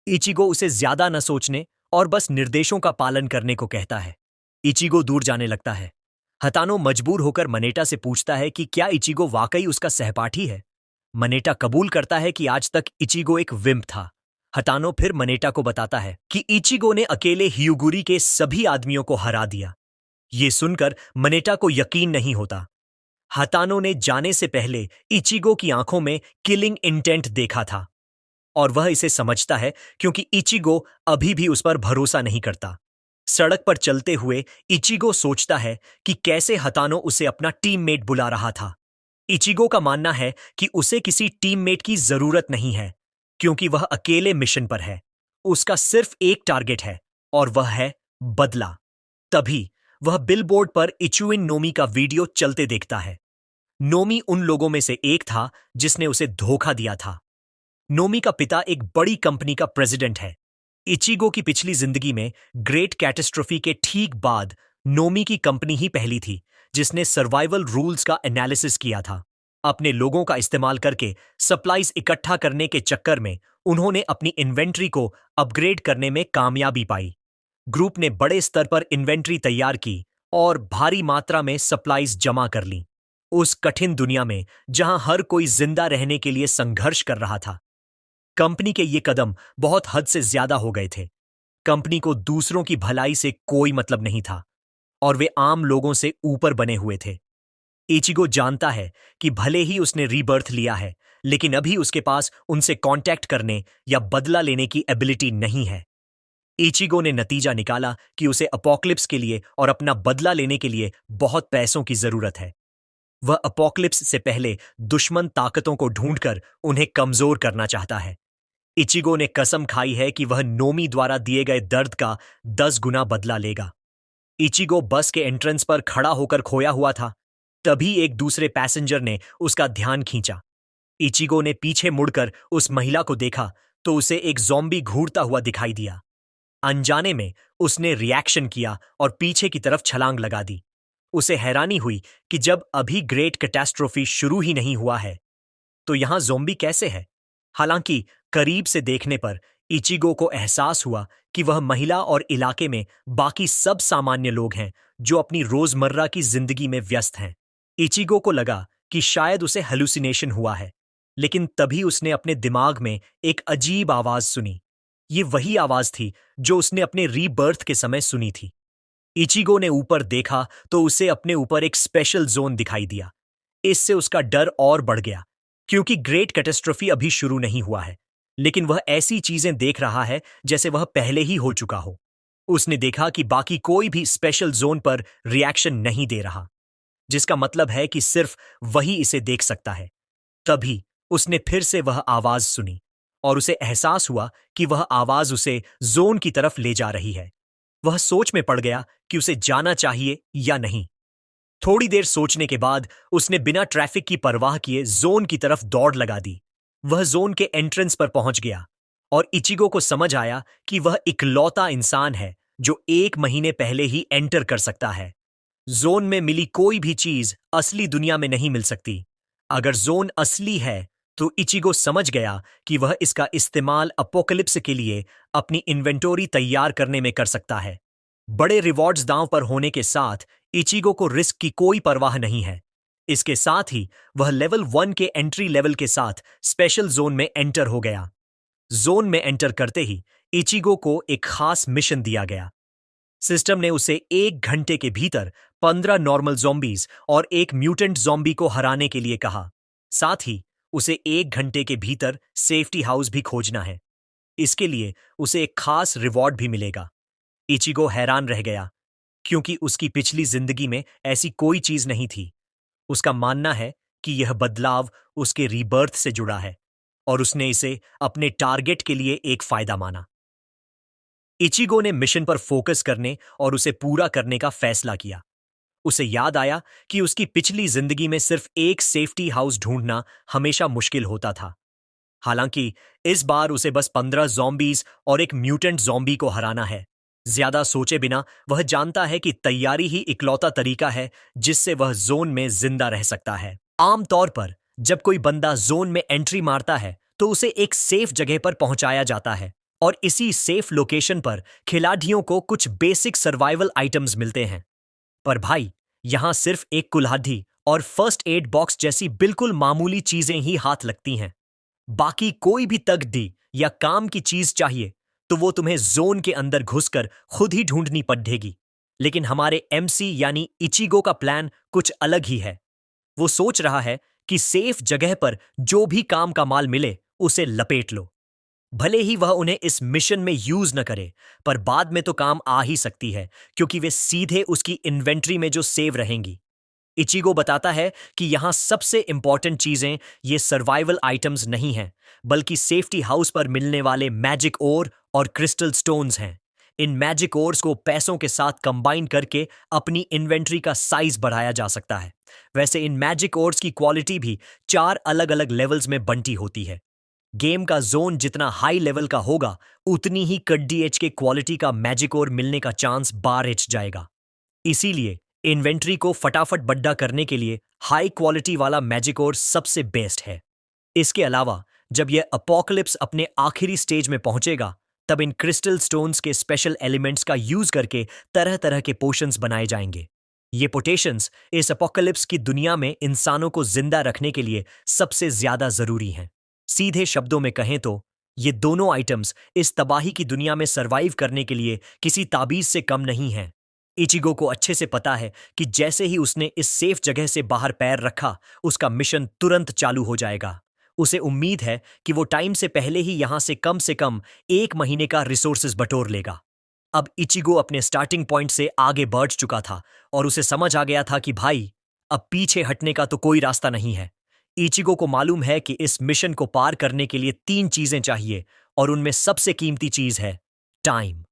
इचिगो उसे ज्यादा न सोचने और बस निर्देशों का पालन करने को कहता है। इचिगो दूर जाने लगता है। हतानो मजबूर होकर मनेटा से पूछता है कि क्या इचिगो वाकई उसका सहपाठी है। मनेटा कबूल करता है कि आज तक इचिगो एक विम्प था। हतानो फिर मनेटा को बताता है कि इचिगो ने अकेले हियुगुरी के सभी आदमियों को हरा दिया। ये सुनकर मनेटा को यकीन नहीं होता। हतानो ने जाने से पहले इचिगो की आंखों में किलिंग इंटेंट देखा था और वह इसे समझता है क्योंकि इचिगो अभी भी उस पर भरोसा नहीं करता। सड़क पर चलते हुए इचिगो सोचता है कि कैसे हतानो उसे अपना टीममेट बुला रहा था। इचिगो का मानना है कि उसे किसी टीममेट की जरूरत नहीं है क्योंकि वह अकेले मिशन पर है। उसका सिर्फ एक टारगेट है और वह है बदला। तभी वह बिलबोर्ड पर इचुइन नोमी का वीडियो चलते देखता है। नोमी उन लोगों में से एक था जिसने उसे धोखा दिया था। नोमी का पिता एक बड़ी कंपनी का प्रेसिडेंट है। इचिगो की पिछली जिंदगी में ग्रेट कैटास्ट्रोफी के ठीक बाद नोमी की कंपनी ही पहली थी जिसने सर्वाइवल रूल्स का एनालिसिस किया था। अपने लोगों का इस्तेमाल करके सप्लाईज इकट्ठा करने के चक्कर में उन्होंने अपनी इन्वेंट्री को अपग्रेड करने में कामयाबी पाई। ग्रुप ने बड़े स्तर पर इन्वेंट्री तैयार की और भारी मात्रा में सप्लाईज जमा कर ली। उस कठिन दुनिया में जहां हर कोई जिंदा रहने के लिए संघर्ष कर रहा था, कंपनी के ये कदम बहुत हद से ज्यादा हो गए थे। कंपनी को दूसरों की भलाई से कोई मतलब नहीं था और वे आम लोगों से ऊपर बने हुए थे। इचिगो जानता है कि भले ही उसने रीबर्थ लिया है, लेकिन अभी उसके पास उनसे कांटेक्ट करने या बदला लेने की एबिलिटी नहीं है। इचिगो ने नतीजा निकाला कि उसे अपोक्लिप्स के लिए और अपना बदला लेने के लिए बहुत पैसों की जरूरत है। वह अपोक्लिप्स से पहले दुश्मन ताकतों को ढूंढकर उन्हें कमजोर करना चाहता है। इचिगो ने कसम खाई है कि वह नोमी द्वारा दिए गए दर्द का 10 गुना बदला लेगा। इचिगो बस के एंट्रेंस पर खड़ा होकर खोया हुआ था। तभी एक दूसरे पैसेंजर ने उसका ध्यान खींचा। इचिगो ने पीछे मुड़कर उस महिला को देखा तो उसे एक ज़ॉम्बी घूरता हुआ दिखाई दिया। अनजाने में उसने रिएक्शन किया और पीछे की तरफ छलांग लगा दी। उसे हैरानी हुई कि जब अभी ग्रेट कैटास्ट्रोफी शुरू ही नहीं हुआ है तो यहां ज़ॉम्बी कैसे है। हालांकि करीब से देखने पर इचिगो को एहसास हुआ कि वह महिला और इलाके में बाकी सब सामान्य लोग हैं जो अपनी रोजमर्रा की जिंदगी में व्यस्त हैं। इचिगो को लगा कि शायद उसे हेलुसिनेशन हुआ है, लेकिन तभी उसने अपने दिमाग में एक अजीब आवाज सुनी। ये वही आवाज थी जो उसने अपने रीबर्थ के समय सुनी थी। इचिगो ने ऊपर देखा तो उसे अपने ऊपर एक स्पेशल जोन दिखाई दिया। इससे उसका डर और बढ़ गया क्योंकि ग्रेट कैटास्ट्रोफी अभी शुरू नहीं हुआ है, लेकिन वह ऐसी चीजें देख रहा है जैसे वह पहले ही हो चुका हो। उसने देखा कि बाकी कोई भी स्पेशल जोन पर रिएक्शन नहीं दे रहा, जिसका मतलब है कि सिर्फ वही इसे देख सकता है। तभी उसने फिर से वह आवाज सुनी और उसे एहसास हुआ कि वह आवाज उसे जोन की तरफ ले जा रही है। वह सोच में पड़ गया कि उसे जाना चाहिए या नहीं। थोड़ी देर सोचने के बाद उसने बिना ट्रैफिक की परवाह किए जोन की तरफ दौड़ लगा दी। वह जोन के एंट्रेंस पर पहुंच गया और इचिगो को समझ आया कि वह इकलौता इंसान है जो 1 महीने पहले ही एंटर कर सकता है। जोन में मिली कोई भी चीज असली दुनिया में नहीं मिल सकती। अगर जोन असली है तो इचिगो समझ गया कि वह इसका इस्तेमाल अपोकलिप्स के लिए अपनी इन्वेंटोरी तैयार करने में कर सकता है। बड़े रिवॉर्ड्स दांव पर होने के साथ इचिगो को रिस्क की कोई परवाह नहीं है। इसके साथ ही वह लेवल 1 के एंट्री लेवल के साथ स्पेशल जोन में एंटर हो गया। जोन में एंटर करते ही इचिगो को एक खास मिशन दिया गया। सिस्टम ने उसे 1 घंटे के भीतर 15 नॉर्मल ज़ॉम्बीज और एक म्यूटेंट ज़ॉम्बी को हराने के लिए कहा। साथ ही उसे 1 घंटे के भीतर सेफ्टी हाउस भी खोजना है। इसके लिए उसे एक खास रिवॉर्ड भी मिलेगा। इचिगो हैरान रह गया क्योंकि उसकी पिछली जिंदगी में ऐसी कोई चीज नहीं थी। उसका मानना है कि यह बदलाव उसके रीबर्थ से जुड़ा है और उसने इसे अपने टारगेट के लिए एक फायदा माना। इचिगो ने मिशन पर फोकस करने और उसे पूरा करने का फैसला किया। उसे याद आया कि उसकी पिछली जिंदगी में सिर्फ एक सेफ्टी हाउस ढूंढना हमेशा मुश्किल होता था। हालांकि इस बार उसे बस 15 ज़ॉम्बीज और एक म्यूटेंट ज़ॉम्बी को हराना है। ज्यादा सोचे बिना वह जानता है कि तैयारी ही इकलौता तरीका है जिससे वह जोन में जिंदा रह सकता है। आमतौर पर जब कोई बंदा जोन में एंट्री मारता है तो उसे एक सेफ जगह पर पहुंचाया जाता है और इसी सेफ लोकेशन पर खिलाड़ियों को कुछ बेसिक सर्वाइवल आइटम्स मिलते हैं। पर भाई, यहां सिर्फ एक कुल्हाड़ी और फर्स्ट एड बॉक्स जैसी बिल्कुल मामूली चीजें ही हाथ लगती हैं। बाकी कोई भी तगड़ी या काम की चीज चाहिए तो वो तुम्हें जोन के अंदर घुसकर खुद ही ढूंढनी पड़ेगी। लेकिन हमारे एमसी यानी इचिगो का प्लान कुछ अलग ही है। वो सोच रहा है कि सेफ जगह पर जो भी काम का माल मिले उसे लपेट लो। भले ही वह उन्हें इस मिशन में यूज न करे, पर बाद में तो काम आ ही सकती है क्योंकि वे सीधे उसकी इन्वेंट्री में जो सेव रहेंगी। इचिगो बताता है कि यहां सबसे इंपॉर्टेंट चीजें ये सर्वाइवल आइटम्स नहीं हैं, बल्कि सेफ्टी हाउस पर मिलने वाले मैजिक ओर और क्रिस्टल स्टोन्स हैं। इन मैजिक ओर्स को पैसों के साथ कंबाइन करके अपनी इन्वेंट्री का साइज बढ़ाया जा सकता है। वैसे इन मैजिक ओर्स की क्वालिटी भी 4 अलग अलग लेवल्स में बंटी होती है। गेम का जोन जितना हाई लेवल का होगा उतनी ही कड्डी एच के क्वालिटी का मैजिक ओर मिलने का चांस बार एच जाएगा। इसीलिए इन्वेंट्री को फटाफट बड्डा करने के लिए हाई क्वालिटी वाला मैजिक ओर सबसे बेस्ट है। इसके अलावा जब यह अपोकलिप्स अपने आखिरी स्टेज में पहुंचेगा तब इन क्रिस्टल स्टोन्स के स्पेशल एलिमेंट्स का यूज करके तरह तरह के पोशंस बनाए जाएंगे। ये पोटेशंस इस अपोकलिप्स की दुनिया में इंसानों को जिंदा रखने के लिए सबसे ज्यादा जरूरी हैं। सीधे शब्दों में कहें तो ये दोनों आइटम्स इस तबाही की दुनिया में सरवाइव करने के लिए किसी ताबीज से कम नहीं हैं। इचिगो को अच्छे से पता है कि जैसे ही उसने इस सेफ जगह से बाहर पैर रखा उसका मिशन तुरंत चालू हो जाएगा। उसे उम्मीद है कि वो टाइम से पहले ही यहां से कम 1 महीने का रिसोर्सेज बटोर लेगा। अब इचिगो अपने स्टार्टिंग पॉइंट से आगे बढ़ चुका था और उसे समझ आ गया था कि भाई, अब पीछे हटने का तो कोई रास्ता नहीं है। इचिगो को मालूम है कि इस मिशन को पार करने के लिए 3 चीजें चाहिए और उनमें सबसे कीमती चीज है टाइम।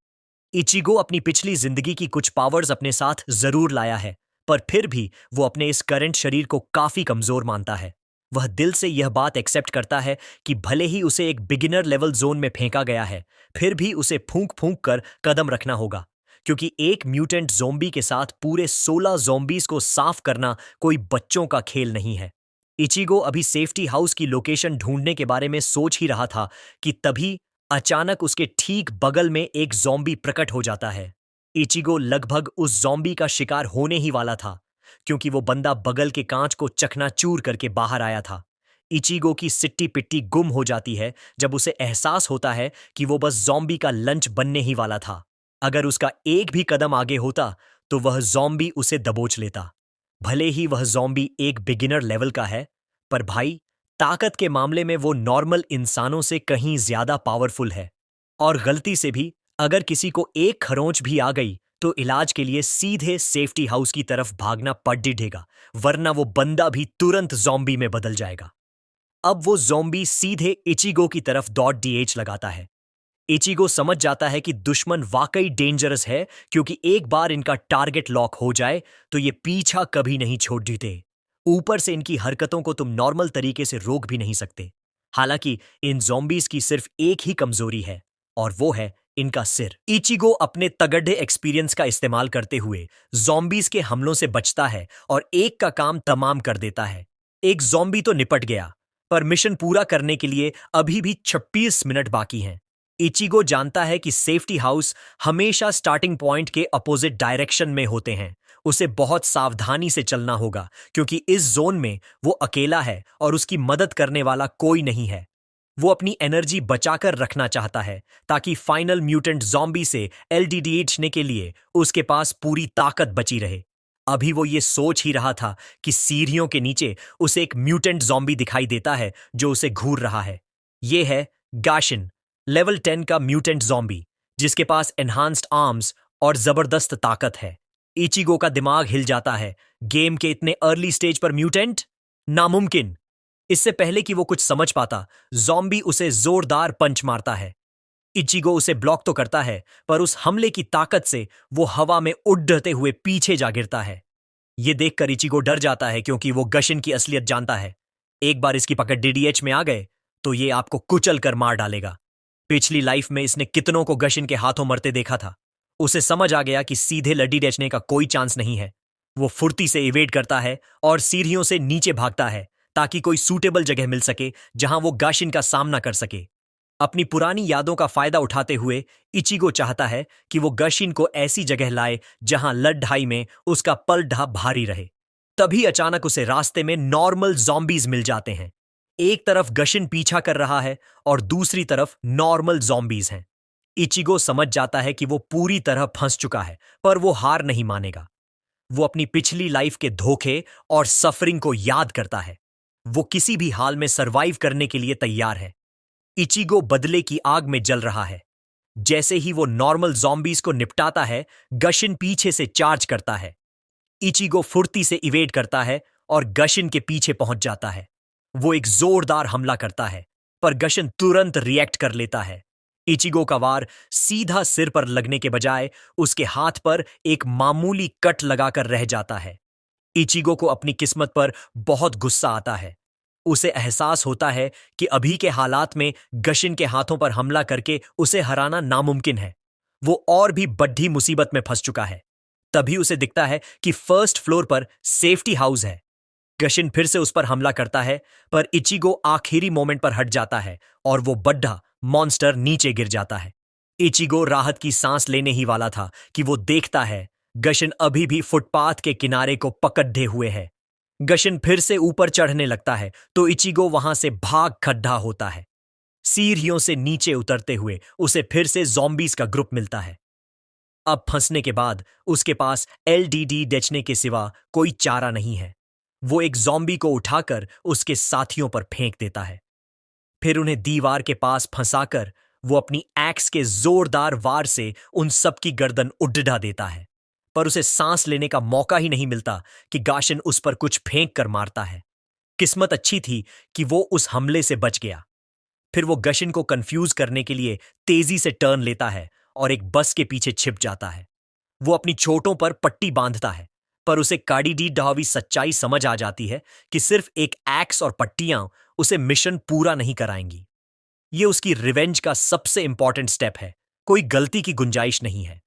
इचिगो अपनी पिछली जिंदगी की कुछ पावर्स अपने साथ जरूर लाया है, पर फिर भी वो अपने इस करंट शरीर को काफी कमजोर मानता है। वह दिल से यह बात एक्सेप्ट करता है कि भले ही उसे एक बिगिनर लेवल जोन में फेंका गया है, फिर भी उसे फूंक फूंक कर कदम रखना होगा, क्योंकि एक म्यूटेंट ज़ोंबी के साथ पूरे 16 ज़ोंबीज को साफ करना कोई बच्चों का खेल नहीं है। इचिगो अभी सेफ्टी हाउस की लोकेशन ढूंढने के बारे में सोच ही रहा था कि तभी अचानक उसके ठीक बगल में एक ज़ॉम्बी प्रकट हो जाता है। इचिगो लगभग उस ज़ॉम्बी का शिकार होने ही वाला था, क्योंकि वो बंदा बगल के कांच को चकनाचूर करके बाहर आया था। इचिगो की सिट्टी पिट्टी गुम हो जाती है जब उसे एहसास होता है कि वो बस ज़ॉम्बी का लंच बनने ही वाला था। अगर उसका एक भी कदम आगे होता तो वह ज़ॉम्बी उसे दबोच लेता। भले ही वह ज़ॉम्बी एक बिगिनर लेवल का है, पर भाई, ताकत के मामले में वो नॉर्मल इंसानों से कहीं ज्यादा पावरफुल है। और गलती से भी अगर किसी को एक खरोंच भी आ गई तो इलाज के लिए सीधे सेफ्टी हाउस की तरफ भागना पड़ डिढेगा, वरना वो बंदा भी तुरंत ज़ॉम्बी में बदल जाएगा। अब वो ज़ॉम्बी सीधे इचिगो की तरफ डॉट डीएच लगाता है। इचिगो समझ जाता है कि दुश्मन वाकई डेंजरस है, क्योंकि एक बार इनका टारगेट लॉक हो जाए तो ये पीछा कभी नहीं छोड़ देते। ऊपर से इनकी हरकतों को तुम नॉर्मल तरीके से रोक भी नहीं सकते। हालांकि इन ज़ॉम्बीज की सिर्फ एक ही कमजोरी है और वो है इनका सिर। इचिगो अपने तगड़े एक्सपीरियंस का इस्तेमाल करते हुए जॉम्बीज के हमलों से बचता है और एक का काम तमाम कर देता है। एक जॉम्बी तो निपट गया, पर मिशन पूरा करने के लिए अभी भी 26 मिनट बाकी हैं। इचिगो जानता है कि सेफ्टी हाउस हमेशा स्टार्टिंग पॉइंट के अपोजिट डायरेक्शन में होते हैं। उसे बहुत सावधानी से चलना होगा क्योंकि इस जोन में वो अकेला है और उसकी मदद करने वाला कोई नहीं है। वो अपनी एनर्जी बचाकर रखना चाहता है ताकि फाइनल म्यूटेंट जॉम्बी से एलडीडीएचने के लिए उसके पास पूरी ताकत बची रहे। अभी वो ये सोच ही रहा था कि सीढ़ियों के नीचे उसे एक म्यूटेंट जॉम्बी दिखाई देता है जो उसे घूर रहा है। ये है गाशिन, लेवल 10 का म्यूटेंट जॉम्बी जिसके पास एनहांस्ड आर्म्स और जबरदस्त ताकत है। इचिगो का दिमाग हिल जाता है। गेम के इतने अर्ली स्टेज पर म्यूटेंट? नामुमकिन। इससे पहले कि वो कुछ समझ पाता, जॉम्बी उसे जोरदार पंच मारता है। इचिगो उसे ब्लॉक तो करता है, पर उस हमले की ताकत से वो हवा में उड़ते हुए पीछे जा गिरता है। ये देखकर इचिगो डर जाता है क्योंकि वो गशिन की असलियत जानता है। एक बार इसकी पकड़ डीडीएच में आ गए तो ये आपको कुचल कर मार डालेगा। पिछली लाइफ में इसने कितनों को गशिन के हाथों मरते देखा था। उसे समझ आ गया कि सीधे लड्डी डेचने का कोई चांस नहीं है। वो फुर्ती से इवेड करता है और सीढ़ियों से नीचे भागता है ताकि कोई सूटेबल जगह मिल सके जहां वो गाशिन का सामना कर सके। अपनी पुरानी यादों का फायदा उठाते हुए इचिगो चाहता है कि वो गशिन को ऐसी जगह लाए जहां लड़ाई में उसका पलड़ा भारी रहे। तभी अचानक उसे रास्ते में नॉर्मल जॉम्बीज मिल जाते हैं। एक तरफ गशिन पीछा कर रहा है और दूसरी तरफ नॉर्मल जॉम्बीज हैं। इचिगो समझ जाता है कि वो पूरी तरह फंस चुका है, पर वो हार नहीं मानेगा। वो अपनी पिछली लाइफ के धोखे और सफरिंग को याद करता है। वो किसी भी हाल में सरवाइव करने के लिए तैयार है। इचिगो बदले की आग में जल रहा है। जैसे ही वो नॉर्मल जॉम्बीज को निपटाता है, गशिन पीछे से चार्ज करता है। इचिगो फुर्ती से इवेड करता है और गशिन के पीछे पहुंच जाता है। वो एक जोरदार हमला करता है, पर गशिन तुरंत रिएक्ट कर लेता है। इचिगो का वार सीधा सिर पर लगने के बजाय उसके हाथ पर एक मामूली कट लगाकर रह जाता है। इचिगो को अपनी किस्मत पर बहुत गुस्सा आता है। उसे एहसास होता है कि अभी के हालात में गशिन के हाथों पर हमला करके उसे हराना नामुमकिन है। वो और भी बड़ी मुसीबत में फंस चुका है। तभी उसे दिखता है कि फर्स्ट फ्लोर पर सेफ्टी हाउस है। गशिन फिर से उस पर हमला करता है, पर इचिगो आखिरी मोमेंट पर हट जाता है और वो बड्ढा मॉन्स्टर नीचे गिर जाता है। इचिगो राहत की सांस लेने ही वाला था कि वो देखता है गशिन अभी भी फुटपाथ के किनारे को पकड़े हुए है। गशिन फिर से ऊपर चढ़ने लगता है तो इचिगो वहां से भाग खड्डा होता है। सीढ़ियों से नीचे उतरते हुए उसे फिर से जॉम्बीज का ग्रुप मिलता है। अब फंसने के बाद उसके पास एलडीडी डेचने के सिवा कोई चारा नहीं है। वो एक जॉम्बी को उठाकर उसके साथियों पर फेंक देता है। फिर उन्हें दीवार के पास फंसाकर वो अपनी एक्स के जोरदार वार से उन सब की गर्दन उड्डा देता है, पर उसे सांस लेने का मौका ही नहीं मिलता कि गाशिन उस पर कुछ फेंक कर मारता है। किस्मत अच्छी थी कि वो उस हमले से बच गया। फिर वो गशिन को कंफ्यूज करने के लिए तेजी से टर्न लेता है और एक बस के पीछे छिप जाता है। वो अपनी चोटों पर पट्टी बांधता है, पर उसे काड़ी डी डहावी सच्चाई समझ आ जाती है कि सिर्फ एक एक्स और पट्टियां उसे मिशन पूरा नहीं कराएंगी। ये उसकी रिवेंज का सबसे इंपॉर्टेंट स्टेप है। कोई गलती की गुंजाइश नहीं है।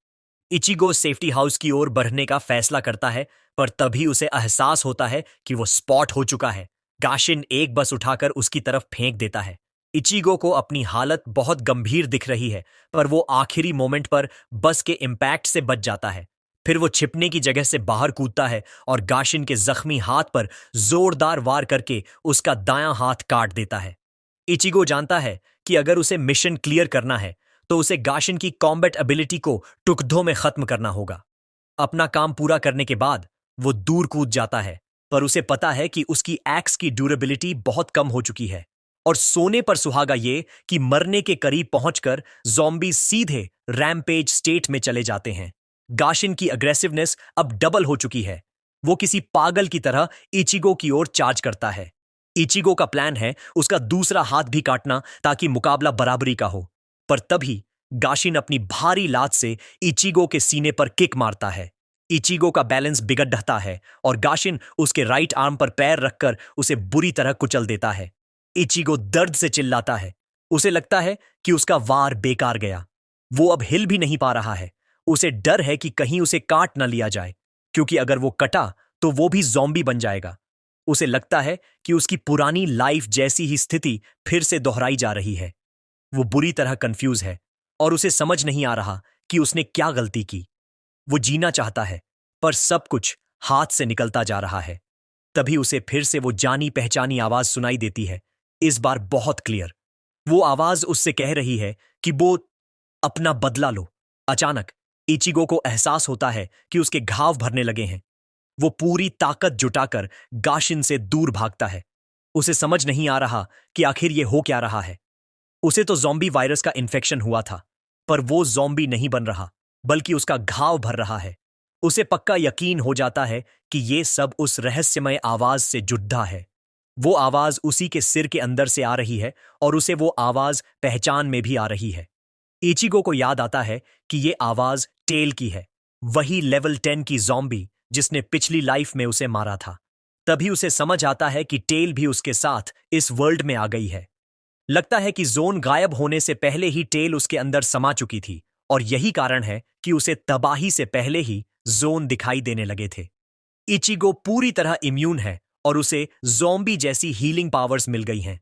इचिगो सेफ्टी हाउस की ओर बढ़ने का फैसला करता है, पर तभी उसे एहसास होता है कि वो स्पॉट हो चुका है। गाशिन एक बस उठाकर उसकी तरफ फेंक देता है। इचिगो को अपनी हालत बहुत गंभीर दिख रही है, पर वो आखिरी मोमेंट पर बस के इम्पैक्ट से बच जाता है। फिर वो छिपने की जगह से बाहर कूदता है और गाशिन के जख्मी हाथ पर जोरदार वार करके उसका दायां हाथ काट देता है। इचिगो जानता है कि अगर उसे मिशन क्लियर करना है तो उसे गाशिन की कॉम्बैट एबिलिटी को टुकड़ों में खत्म करना होगा। अपना काम पूरा करने के बाद वो दूर कूद जाता है, पर उसे पता है कि उसकी एक्स की ड्यूरेबिलिटी बहुत कम हो चुकी है। और सोने पर सुहागा ये कि मरने के करीब पहुंचकर ज़ॉम्बी सीधे रैम्पेज स्टेट में चले जाते हैं। गाशिन की अग्रेसिवनेस अब डबल हो चुकी है। वो किसी पागल की तरह इचिगो की ओर चार्ज करता है। इचिगो का प्लान है उसका दूसरा हाथ भी काटना ताकि मुकाबला बराबरी का हो, पर तभी गाशिन अपनी भारी लात से इचिगो के सीने पर किक मारता है। इचिगो का बैलेंस बिगड़ता है और गाशिन उसके राइट आर्म पर पैर रखकर उसे बुरी तरह कुचल देता है। इचिगो दर्द से चिल्लाता है। उसे लगता है कि उसका वार बेकार गया। वो अब हिल भी नहीं पा रहा है। उसे डर है कि कहीं उसे काट न लिया जाए, क्योंकि अगर वो कटा तो वो भी ज़ॉम्बी बन जाएगा। उसे लगता है कि उसकी पुरानी लाइफ जैसी ही स्थिति फिर से दोहराई जा रही है। वो बुरी तरह कंफ्यूज है और उसे समझ नहीं आ रहा कि उसने क्या गलती की। वो जीना चाहता है, पर सब कुछ हाथ से निकलता जा रहा है। तभी उसे फिर से वो जानी पहचानी आवाज सुनाई देती है, इस बार बहुत क्लियर। वो आवाज उससे कह रही है कि वो अपना बदला लो। अचानक इचिगो को एहसास होता है कि उसके घाव भरने लगे हैं। वो पूरी ताकत जुटाकर गाशिन से दूर भागता है। उसे समझ नहीं आ रहा कि आखिर ये हो क्या रहा है। उसे तो ज़ॉम्बी वायरस का इन्फेक्शन हुआ था, पर वो ज़ॉम्बी नहीं बन रहा, बल्कि उसका घाव भर रहा है। उसे पक्का यकीन हो जाता है कि ये सब उस रहस्यमय आवाज से जुड़ा है। वो आवाज उसी के सिर के अंदर से आ रही है और उसे वो आवाज पहचान में भी आ रही है। इचिगो को याद आता है कि ये आवाज टेल की है, वही लेवल 10 की ज़ॉम्बी जिसने पिछली लाइफ में उसे मारा था। तभी उसे समझ आता है कि टेल भी उसके साथ इस वर्ल्ड में आ गई है। लगता है कि जोन गायब होने से पहले ही टेल उसके अंदर समा चुकी थी और यही कारण है कि उसे तबाही से पहले ही जोन दिखाई देने लगे थे। इचिगो पूरी तरह इम्यून है और उसे ज़ॉम्बी जैसी हीलिंग पावर्स मिल गई हैं।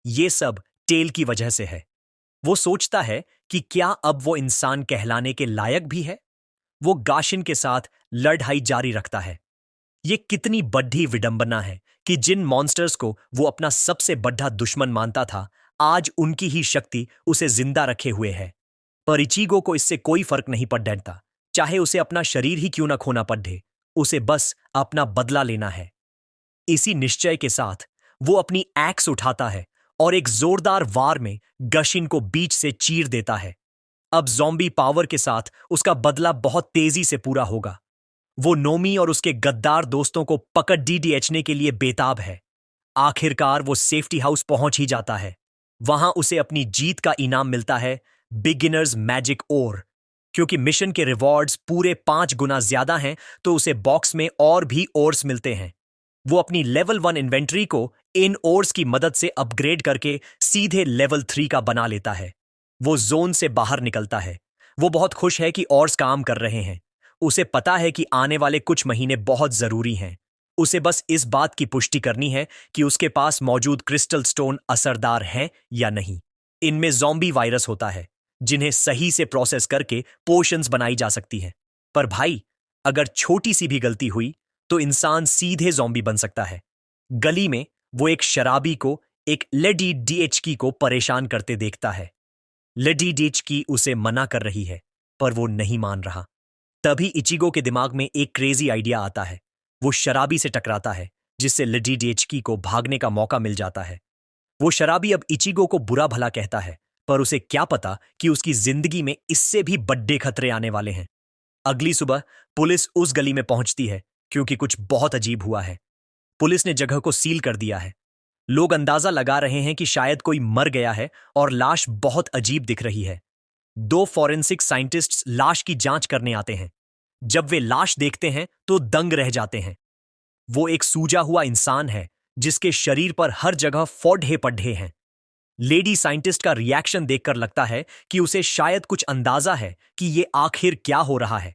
ये सब टेल की वजह से है। वो सोचता है कि क्या अब वो इंसान कहलाने के लायक भी है। वो गाशिन के साथ लड़ाई जारी रखता है। ये कितनी बड़ी विडंबना है कि जिन मॉन्स्टर्स को वो अपना सबसे बड़ा दुश्मन मानता था, आज उनकी ही शक्ति उसे जिंदा रखे हुए है। पर इचिगो को इससे कोई फर्क नहीं पड़ता, चाहे उसे अपना शरीर ही क्यों न खोना पड़े। उसे बस अपना बदला लेना है। इसी निश्चय के साथ वो अपनी एक्स उठाता है और एक जोरदार वार में गशिन को बीच से चीर देता है। अब ज़ॉम्बी पावर के साथ उसका बदला बहुत तेजी से पूरा होगा। वो नोमी और उसके गद्दार दोस्तों को पकड़ डीडीएचने के लिए बेताब है। आखिरकार वो सेफ्टी हाउस पहुंच ही जाता है। वहां उसे अपनी जीत का इनाम मिलता है, बिगिनर्स मैजिक ओर। क्योंकि मिशन के रिवॉर्ड्स पूरे 5 गुना ज्यादा हैं, तो उसे बॉक्स में और भी ओर्स मिलते हैं। वो अपनी लेवल 1 इन्वेंट्री को इन ओर्स की मदद से अपग्रेड करके सीधे लेवल 3 का बना लेता है। वो जोन से बाहर निकलता है। वो बहुत खुश है कि ओर्स काम कर रहे हैं। उसे पता है कि आने वाले कुछ महीने बहुत जरूरी हैं। उसे बस इस बात की पुष्टि करनी है कि उसके पास मौजूद क्रिस्टल स्टोन असरदार हैं या नहीं। इनमें ज़ॉम्बी वायरस होता है, जिन्हें सही से प्रोसेस करके पोशंस बनाई जा सकती हैं। पर भाई, अगर छोटी सी भी गलती हुई तो इंसान सीधे ज़ॉम्बी बन सकता है। गली में वो एक शराबी को एक लेडी डीएचकी को परेशान करते देखता है। लेडी डीएचकी उसे मना कर रही है, पर वो नहीं मान रहा। तभी इचिगो के दिमाग में एक क्रेजी आइडिया आता है। वो शराबी से टकराता है, जिससे लेडी डीएचकी को भागने का मौका मिल जाता है। वो शराबी अब इचिगो को बुरा भला कहता है, पर उसे क्या पता कि उसकी जिंदगी में इससे भी बड़े खतरे आने वाले हैं। अगली सुबह पुलिस उस गली में पहुंचती है, क्योंकि कुछ बहुत अजीब हुआ है। पुलिस ने जगह को सील कर दिया है। लोग अंदाजा लगा रहे हैं कि शायद कोई मर गया है और लाश बहुत अजीब दिख रही है। 2 फॉरेंसिक साइंटिस्ट्स लाश की जांच करने आते हैं। जब वे लाश देखते हैं तो दंग रह जाते हैं। वो एक सूजा हुआ इंसान है, जिसके शरीर पर हर जगह फोड़े पड्ढे हैं। लेडी साइंटिस्ट का रिएक्शन देखकर लगता है कि उसे शायद कुछ अंदाजा है कि ये आखिर क्या हो रहा है।